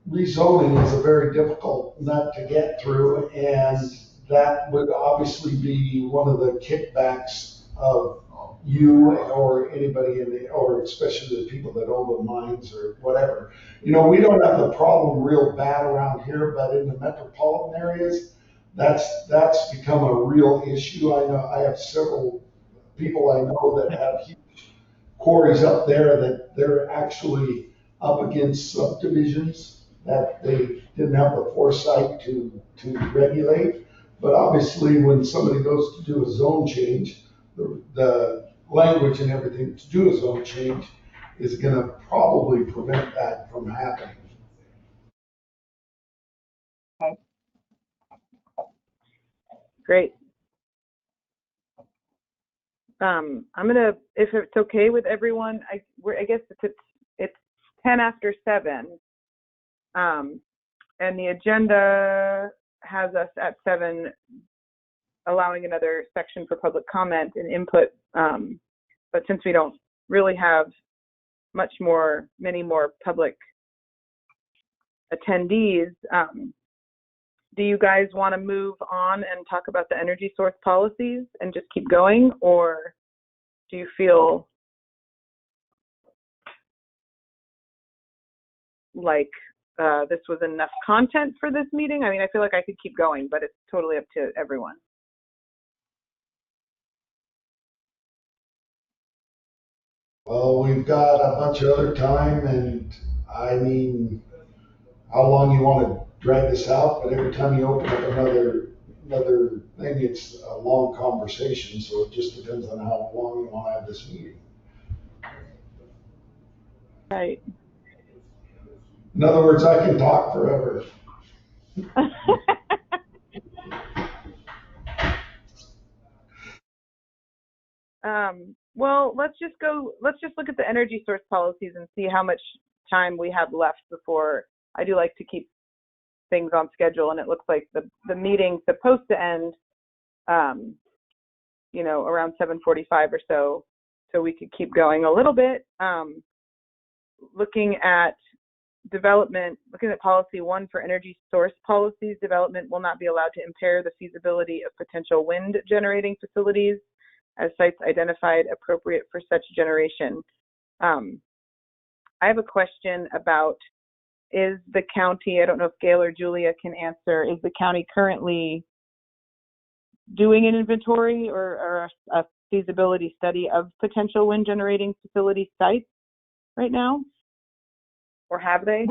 rezoning is a very difficult nut to get through, and that would obviously be one of the kickbacks of you or anybody in the, or especially the people that own the mines or whatever. You know, we don't have the problem real bad around here, but in the metropolitan areas, that's become a real issue. I know I have several people I know that have huge quarries up there that they're actually up against subdivisions that they didn't have the foresight to regulate. But obviously, when somebody goes to do a zone change, the language and everything to do a zone change is going to probably prevent that from happening. Okay. Great. I'm gonna, if it's okay with everyone, I guess it's 10 after 7, and the agenda has us at 7 allowing another section for public comment and input. But since we don't really have many more public attendees, do you guys want to move on and talk about the energy source policies and just keep going, or do you feel like this was enough content for this meeting? I mean, I feel like I could keep going, but it's totally up to everyone. Well, we've got a bunch of other time, and I mean, how long you want to drag this out, but every time you open up another thing, it's a long conversation, so it just depends on how long you want to have this meeting. Right. In other words, I can talk forever. Well, let's just look at the energy source policies and see how much time we have left before. I do like to keep things on schedule, and it looks like the meeting's supposed to end, around 7:45 or so we could keep going a little bit. Looking at policy 1 for energy source policies, development will not be allowed to impair the feasibility of potential wind generating facilities as sites identified appropriate for such generation. I have a question about, is the county, I don't know if Gail or Julia can answer, is the county currently doing an inventory or a feasibility study of potential wind generating facility sites right now? Or have they?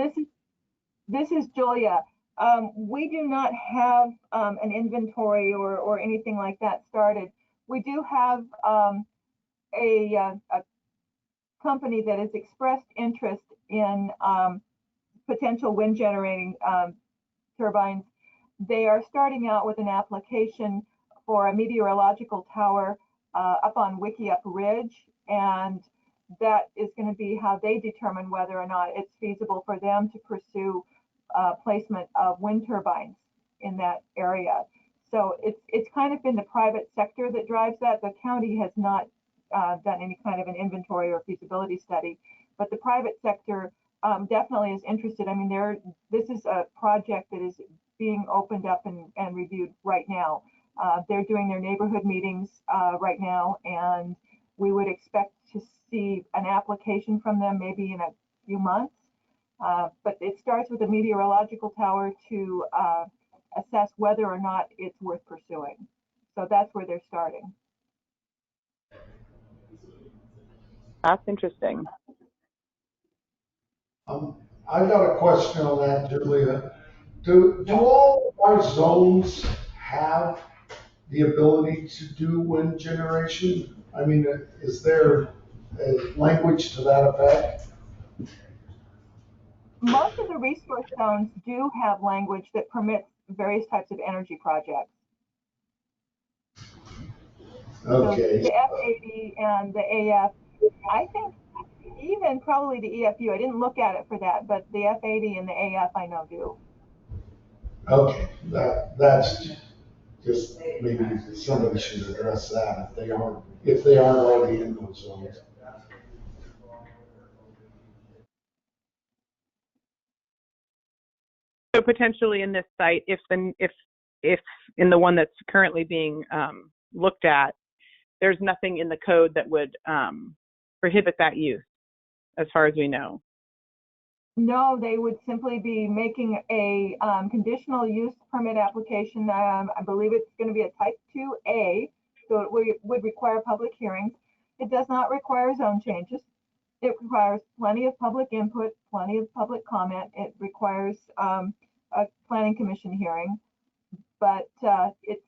This is Julia. We do not have an inventory or anything like that started. We do have a company that has expressed interest in potential wind generating turbines. They are starting out with an application for a meteorological tower up on Wickiup Ridge, and that is going to be how they determine whether or not it's feasible for them to pursue placement of wind turbines in that area. So it's kind of been the private sector that drives that. The county has not done any kind of an inventory or feasibility study, but the private sector definitely is interested. I mean, this is a project that is being opened up and reviewed right now. They're doing their neighborhood meetings right now, and we would expect to see an application from them maybe in a few months. But it starts with a meteorological tower to assess whether or not it's worth pursuing. So that's where they're starting. That's interesting. I've got a question on that, Julia. Do all our zones have the ability to do wind generation? I mean, is there a language to that effect? Most of the resource zones do have language that permits various types of energy projects. Okay. So the F80 and the AF, I think even probably the EFU, I didn't look at it for that, but the F80 and the AF I know do. Okay, that's just maybe somebody should address that if they aren't already in those zones. So potentially in this site, if in the one that's currently being looked at, there's nothing in the code that would prohibit that use, as far as we know. No, they would simply be making a conditional use permit application. I believe it's going to be a type 2A, so it would require public hearings. It does not require zone changes. It requires plenty of public input, plenty of public comment. It requires a planning commission hearing, but it's,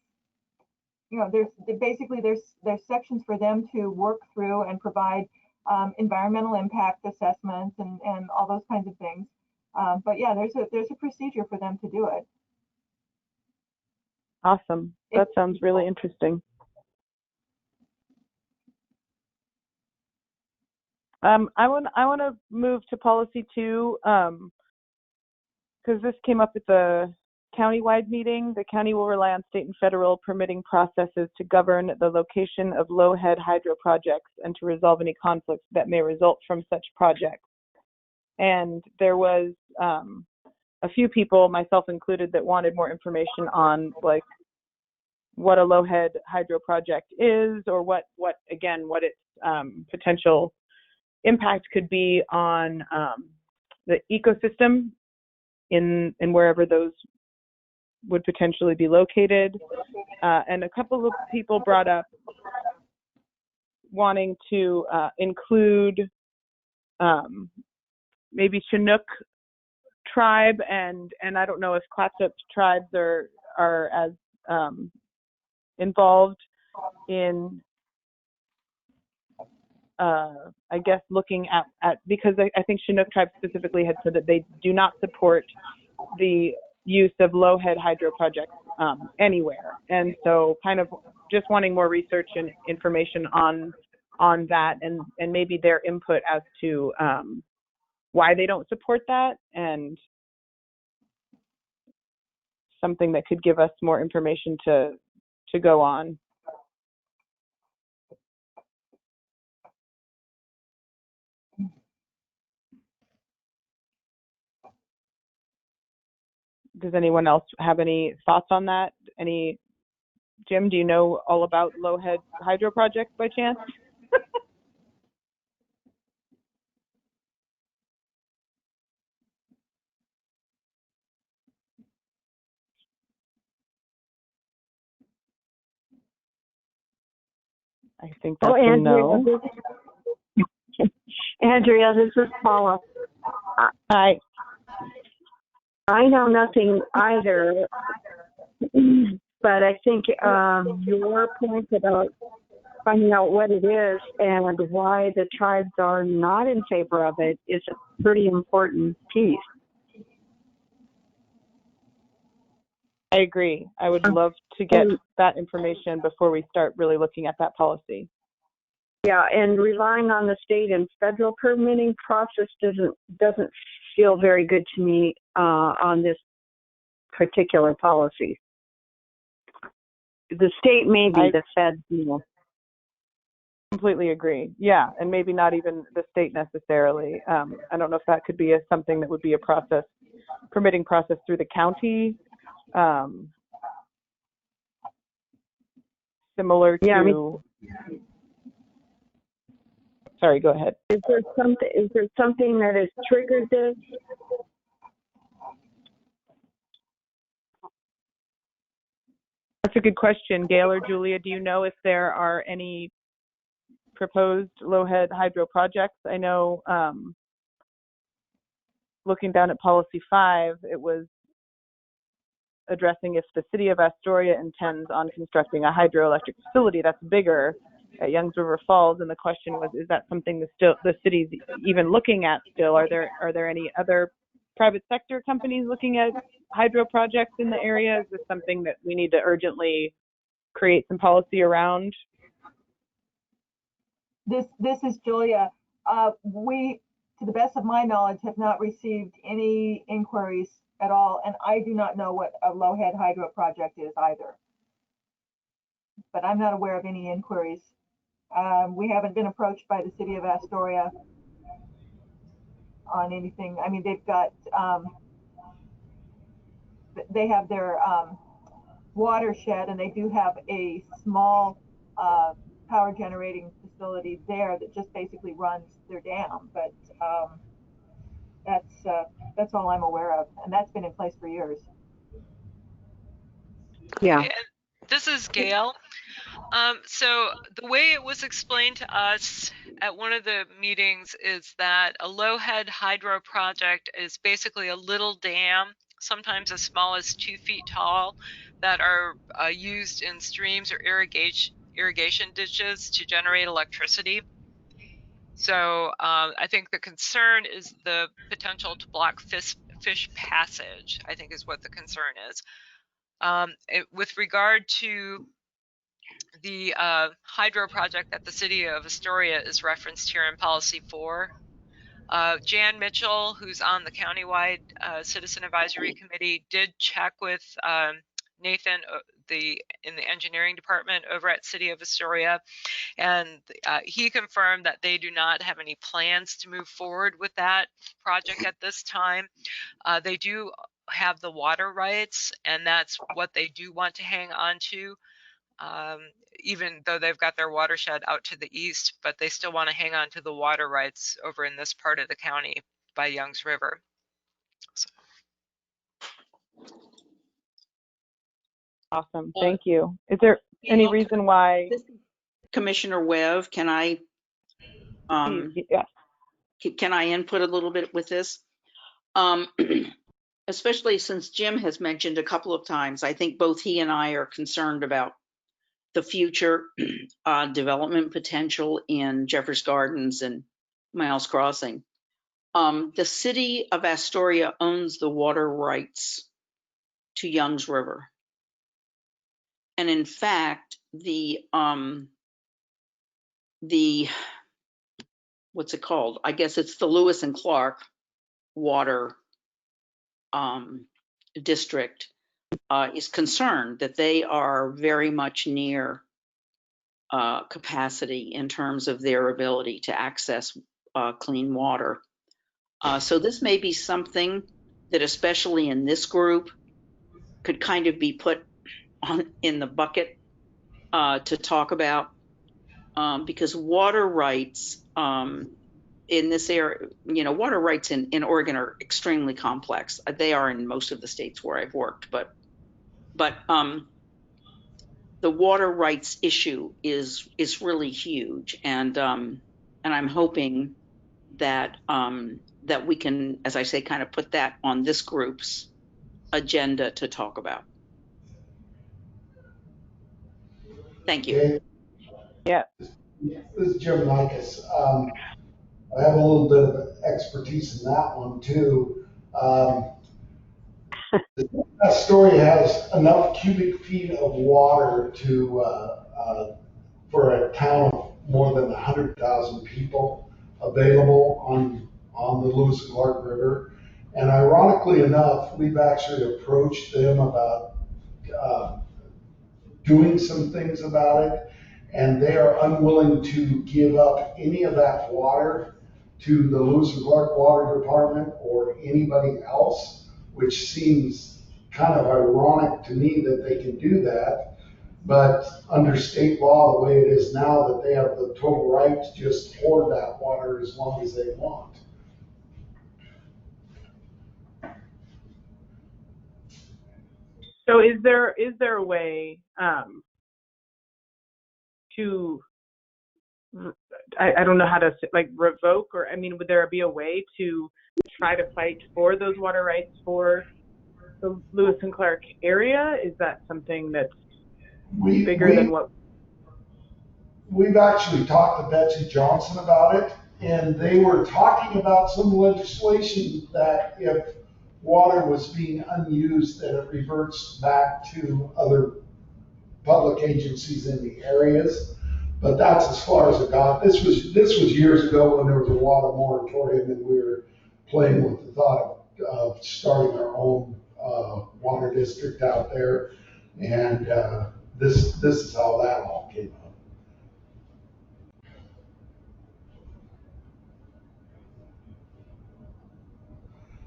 you know, there's sections for them to work through and provide environmental impact assessments and all those kinds of things. But yeah, there's a procedure for them to do it. Awesome. That sounds really interesting. I want to move to policy 2 because this came up at the county-wide meeting. The county will rely on state and federal permitting processes to govern the location of low-head hydro projects and to resolve any conflicts that may result from such projects. And there was a few people, myself included, that wanted more information on like what a low-head hydro project is, or what its potential impact could be on the ecosystem in wherever those would potentially be located. And a couple of people brought up wanting to include maybe Chinook tribe, and I don't know if Clatsop tribes are as involved in I guess looking at because I think Chinook tribe specifically had said that they do not support the use of low-head hydro projects anywhere, and so kind of just wanting more research and information on that, and maybe their input as to why they don't support that, and something that could give us more information to go on. Does anyone else have any thoughts on that? Jim, do you know all about low-head hydro projects by chance? I think that's a no. Andrea, this is Paula. Hi. I know nothing either, but I think your point about finding out what it is and why the tribes are not in favor of it is a pretty important piece. I agree. I would love to get that information before we start really looking at that policy. Yeah, and relying on the state and federal permitting process doesn't feel very good to me on this particular policy. The state may be, the feds, you know. Completely agree. Yeah, and maybe not even the state necessarily. I don't know if that could be something that would be a permitting process through the county, similar to. Yeah, sorry, go ahead. Is there something that has triggered this? That's a good question. Gail or Julia, do you know if there are any proposed low-head hydro projects? I know looking down at policy 5, it was addressing if the city of Astoria intends on constructing a hydroelectric facility that's bigger at Youngs River Falls, and the question was, is that something the city's even looking at still? Are there any other private sector companies looking at hydro projects in the area? Is this something that we need to urgently create some policy around? This is Julia. We, to the best of my knowledge, have not received any inquiries at all, and I do not know what a low-head hydro project is either. but I'm not aware of any inquiries. We haven't been approached by the city of Astoria on anything. I mean, they've got, they have their watershed, and they do have a small power generating facility there that just basically runs their dam. But that's all I'm aware of, and that's been in place for years. Yeah. And this is Gail. So the way it was explained to us at one of the meetings is that a low-head hydro project is basically a little dam, sometimes as small as 2 feet tall, that are used in streams or irrigation ditches to generate electricity. So I think the concern is the potential to block fish passage, I think is what the concern is. With regard to the hydro project that the city of Astoria is referenced here in Policy 4, Jan Mitchell, who's on the countywide Citizen Advisory Committee, did check with Nathan in the engineering department over at City of Astoria, and he confirmed that they do not have any plans to move forward with that project at this time. They do have the water rights, and that's what they do want to hang on to, even though they've got their watershed out to the east, but they still want to hang on to the water rights over in this part of the county by Youngs River. So. Awesome, thank you. Is there any reason why? Commissioner Webb, can I Yes. Can I input a little bit with this? Especially since Jim has mentioned a couple of times, I think both he and I are concerned about the future development potential in Jeffers Gardens and Miles Crossing. The city of Astoria owns the water rights to Youngs River. And in fact, the what's it called? I guess it's the Lewis and Clark water district is concerned that they are very much near capacity in terms of their ability to access clean water. So this may be something that, especially in this group, could kind of be put on in the bucket to talk about, because water rights in this area, water rights in Oregon are extremely complex. They are in most of the states where I've worked, but the water rights issue is really huge, and I'm hoping that that we can, as I say, kind of put that on this group's agenda to talk about. Thank you. Okay. Yeah. This is Jim Nikas. I have a little bit of expertise in that one too. Astoria has enough cubic feet of water to for a town of more than 100,000 people available on the Lewis and Clark River. And ironically enough, we've actually approached them about doing some things about it, and they are unwilling to give up any of that water to the Lewis and Clark Water Department or anybody else, which seems kind of ironic to me that they can do that. But under state law, the way it is now, that they have the total right to just hoard that water as long as they want. So is there a way to, I don't know how to say, like, revoke, or I mean, would there be a way to try to fight for those water rights for the Lewis and Clark area? Is that something that's bigger than what? We've actually talked to Betsy Johnson about it, and they were talking about some legislation that if water was being unused, that it reverts back to other public agencies in the areas. But that's as far as it got. This was years ago when there was a water moratorium, and we were playing with the thought of starting our own water district out there. And this is how that all came up.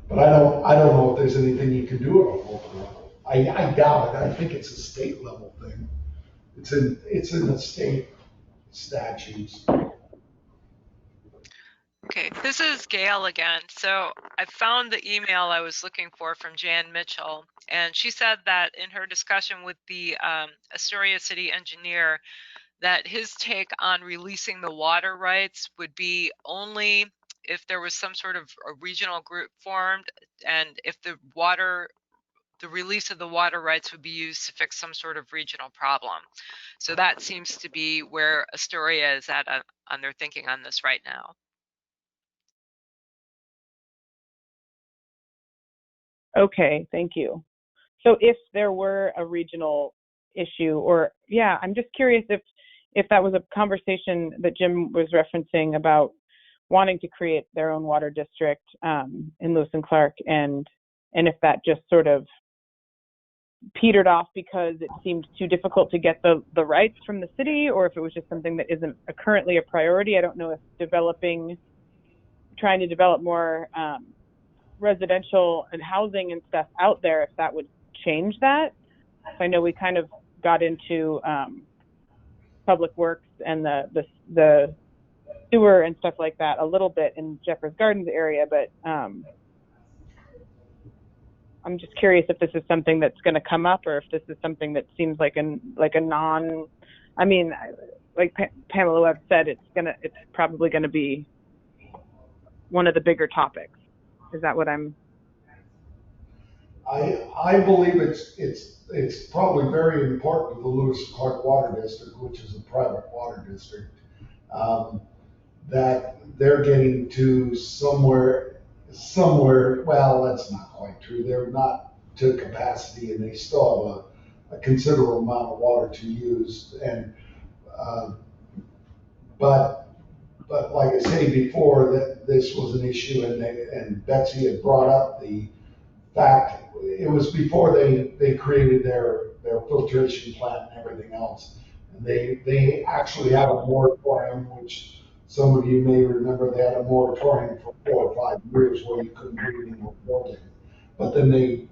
But I don't know if there's anything you can do at a local level. I doubt it. I think it's a state level thing. It's in the state statutes. Okay, this is Gail again. So I found the email I was looking for from Jan Mitchell, and she said that in her discussion with the Astoria city engineer, that his take on releasing the water rights would be only if there was some sort of a regional group formed, and if the release of the water rights would be used to fix some sort of regional problem. So that seems to be where Astoria is at on their thinking on this right now. Okay, thank you. So if there were a regional issue, or yeah, I'm just curious if that was a conversation that Jim was referencing about wanting to create their own water district in Lewis and Clark, and if that just sort of petered off because it seemed too difficult to get the rights from the city, or if it was just something that isn't currently a priority. I don't know if trying to develop more residential and housing and stuff out there, if that would change that. So I know we kind of got into public works and the sewer and stuff like that a little bit in Jeffers Gardens area, but I'm just curious if this is something that's going to come up, or if this is something that seems like a non. I mean, like Pamela Webb said, it's probably going to be one of the bigger topics. Is that what I'm? I believe it's probably very important to the Lewis and Clark Water District, which is a private water district, that they're getting to somewhere. Well, that's not quite true. They're not to capacity, and they still have a considerable amount of water to use. And but like I say before, that this was an issue, and Betsy had brought up the fact it was before they created their filtration plant and everything else. And they actually had a moratorium, which some of you may remember. They had a moratorium for 4 or 5 years where you couldn't do any more building. But then they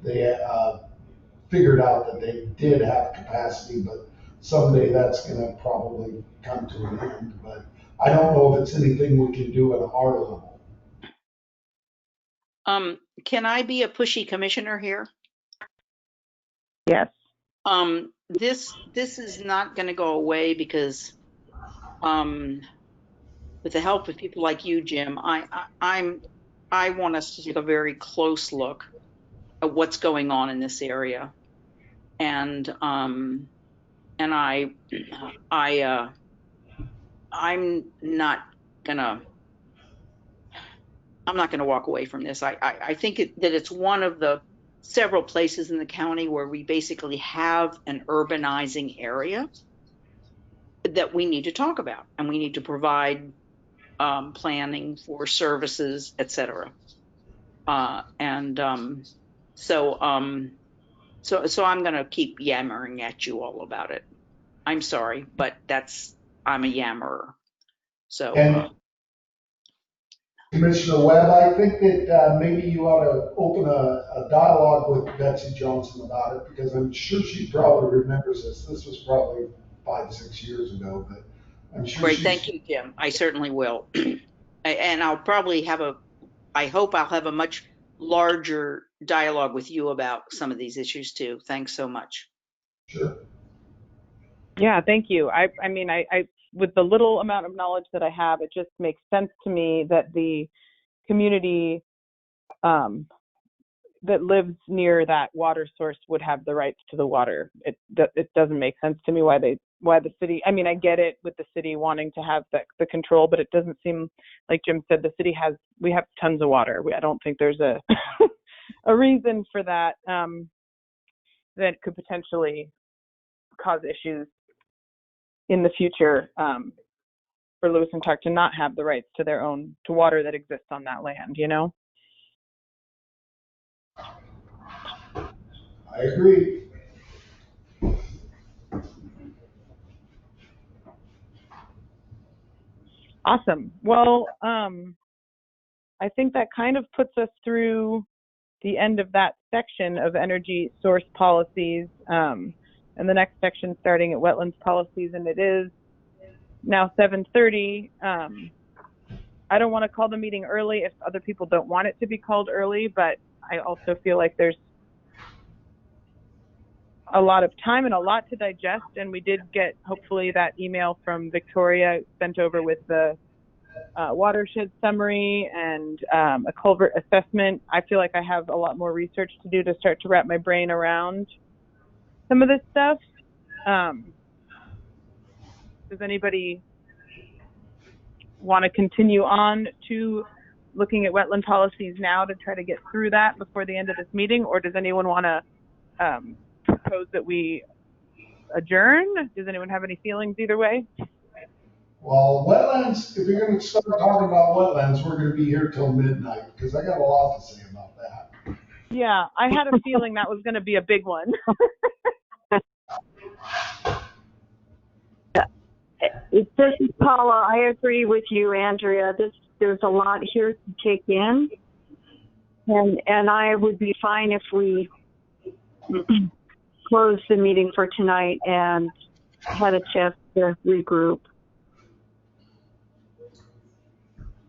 figured out that they did have capacity, but someday that's going to probably come to an end. But I don't know if it's anything we can do at our level. Can I be a pushy commissioner here? Yes. This is not going to go away because, with the help of people like you, Jim, I want us to take a very close look at what's going on in this area, and I'm not gonna walk away from this. I think that it's one of the several places in the county where we basically have an urbanizing area that we need to talk about, and we need to provide planning for services, et cetera. So I'm going to keep yammering at you all about it. I'm sorry, but I'm a yammerer. So. And Commissioner Webb, I think that maybe you ought to open a dialogue with Betsy Johnson about it, because I'm sure she probably remembers this. This was probably 5, 6 years ago, but I'm sure. Great, thank you, Jim. I certainly will. And I'll probably I hope I'll have a much larger dialogue with you about some of these issues too. Thanks so much. Sure. Yeah, thank you. I mean, I with the little amount of knowledge that I have, it just makes sense to me that the community that lives near that water source would have the rights to the water. It doesn't make sense to me why the city. I mean, I get it with the city wanting to have the control, but it doesn't seem like Jim said the city we have tons of water. I don't think there's a a reason for that that could potentially cause issues in the future for Lewis and Clark to not have the rights to to water that exists on that land, you know? I agree. Awesome. Well, I think that kind of puts us through the end of that section of energy source policies, and the next section starting at wetlands policies, and it is now 7:30. I don't want to call the meeting early if other people don't want it to be called early, but I also feel like there's a lot of time and a lot to digest, and we did get hopefully that email from Victoria sent over with the watershed summary and a culvert assessment. I feel like I have a lot more research to do to start to wrap my brain around some of this stuff. Does anybody want to continue on to looking at wetland policies now to try to get through that before the end of this meeting, or does anyone want to propose that we adjourn? Does anyone have any feelings either way? Well, wetlands, if you're going to start talking about wetlands, we're going to be here till midnight because I got a lot to say about that. Yeah, I had a feeling that was going to be a big one. This is Paula. I agree with you, Andrea. There's a lot here to take in, and I would be fine if we close the meeting for tonight and had a chance to regroup.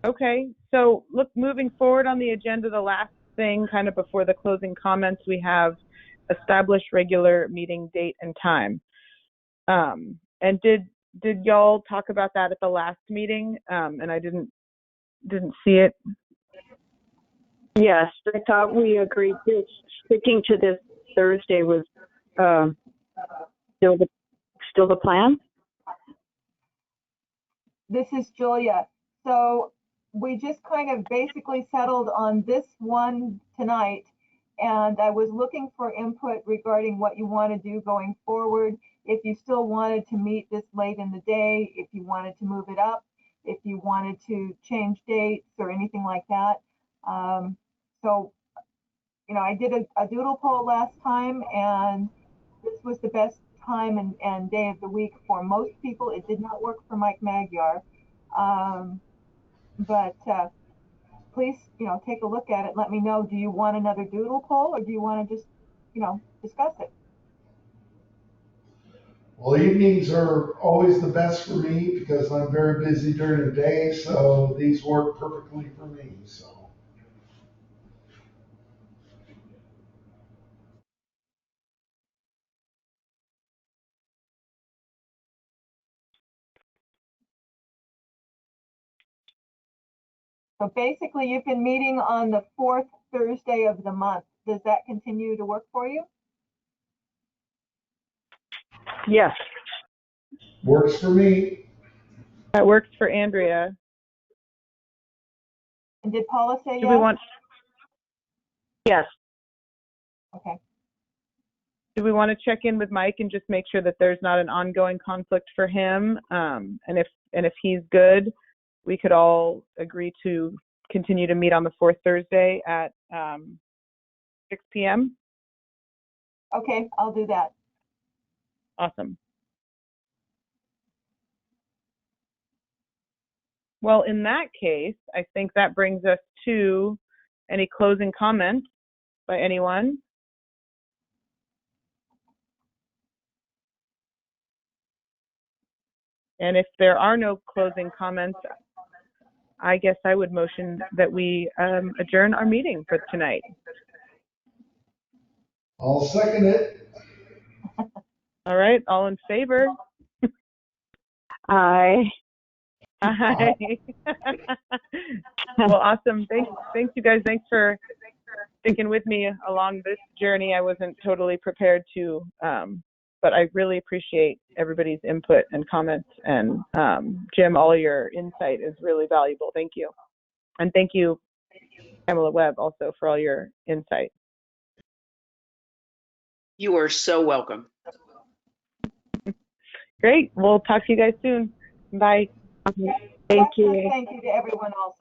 Okay, so look, moving forward on the agenda, the last thing kind of before the closing comments, we have established regular meeting date and time. And did y'all talk about that at the last meeting? And I didn't see it. Yes, I thought we agreed that sticking to this Thursday was still the plan. This is Julia. So we just kind of basically settled on this one tonight, and I was looking for input regarding what you want to do going forward. If you still wanted to meet this late in the day, if you wanted to move it up, if you wanted to change dates or anything like that. So, you know, I did a doodle poll last time, and this was the best time and day of the week for most people. It did not work for Mike Magyar. But please, you know, take a look at it. Let me know. Do you want another doodle poll, or do you want to just, you know, discuss it? Well, evenings are always the best for me because I'm very busy during the day, so these work perfectly for me. So basically, you've been meeting on the 4th Thursday of the month. Does that continue to work for you? Yes. Works for me. That works for Andrea. And did Paula say Do yes? we want? Yes. Okay. Do we want to check in with Mike and just make sure that there's not an ongoing conflict for him? And if he's good, we could all agree to continue to meet on the 4th Thursday at 6 p.m. Okay, I'll do that. Awesome. Well, in that case, I think that brings us to any closing comments by anyone. And if there are no closing comments, I guess I would motion that we adjourn our meeting for tonight. I'll second it. All right, all in favor? Aye. Aye. Well, awesome. Thanks, you guys. Thanks for sticking with me along this journey. I wasn't totally prepared to, but I really appreciate everybody's input and comments. And Jim, all your insight is really valuable. Thank you. And thank you, Pamela Webb, also for all your insight. You are so welcome. Great. We'll talk to you guys soon. Bye. Thank you. Thank you to everyone also.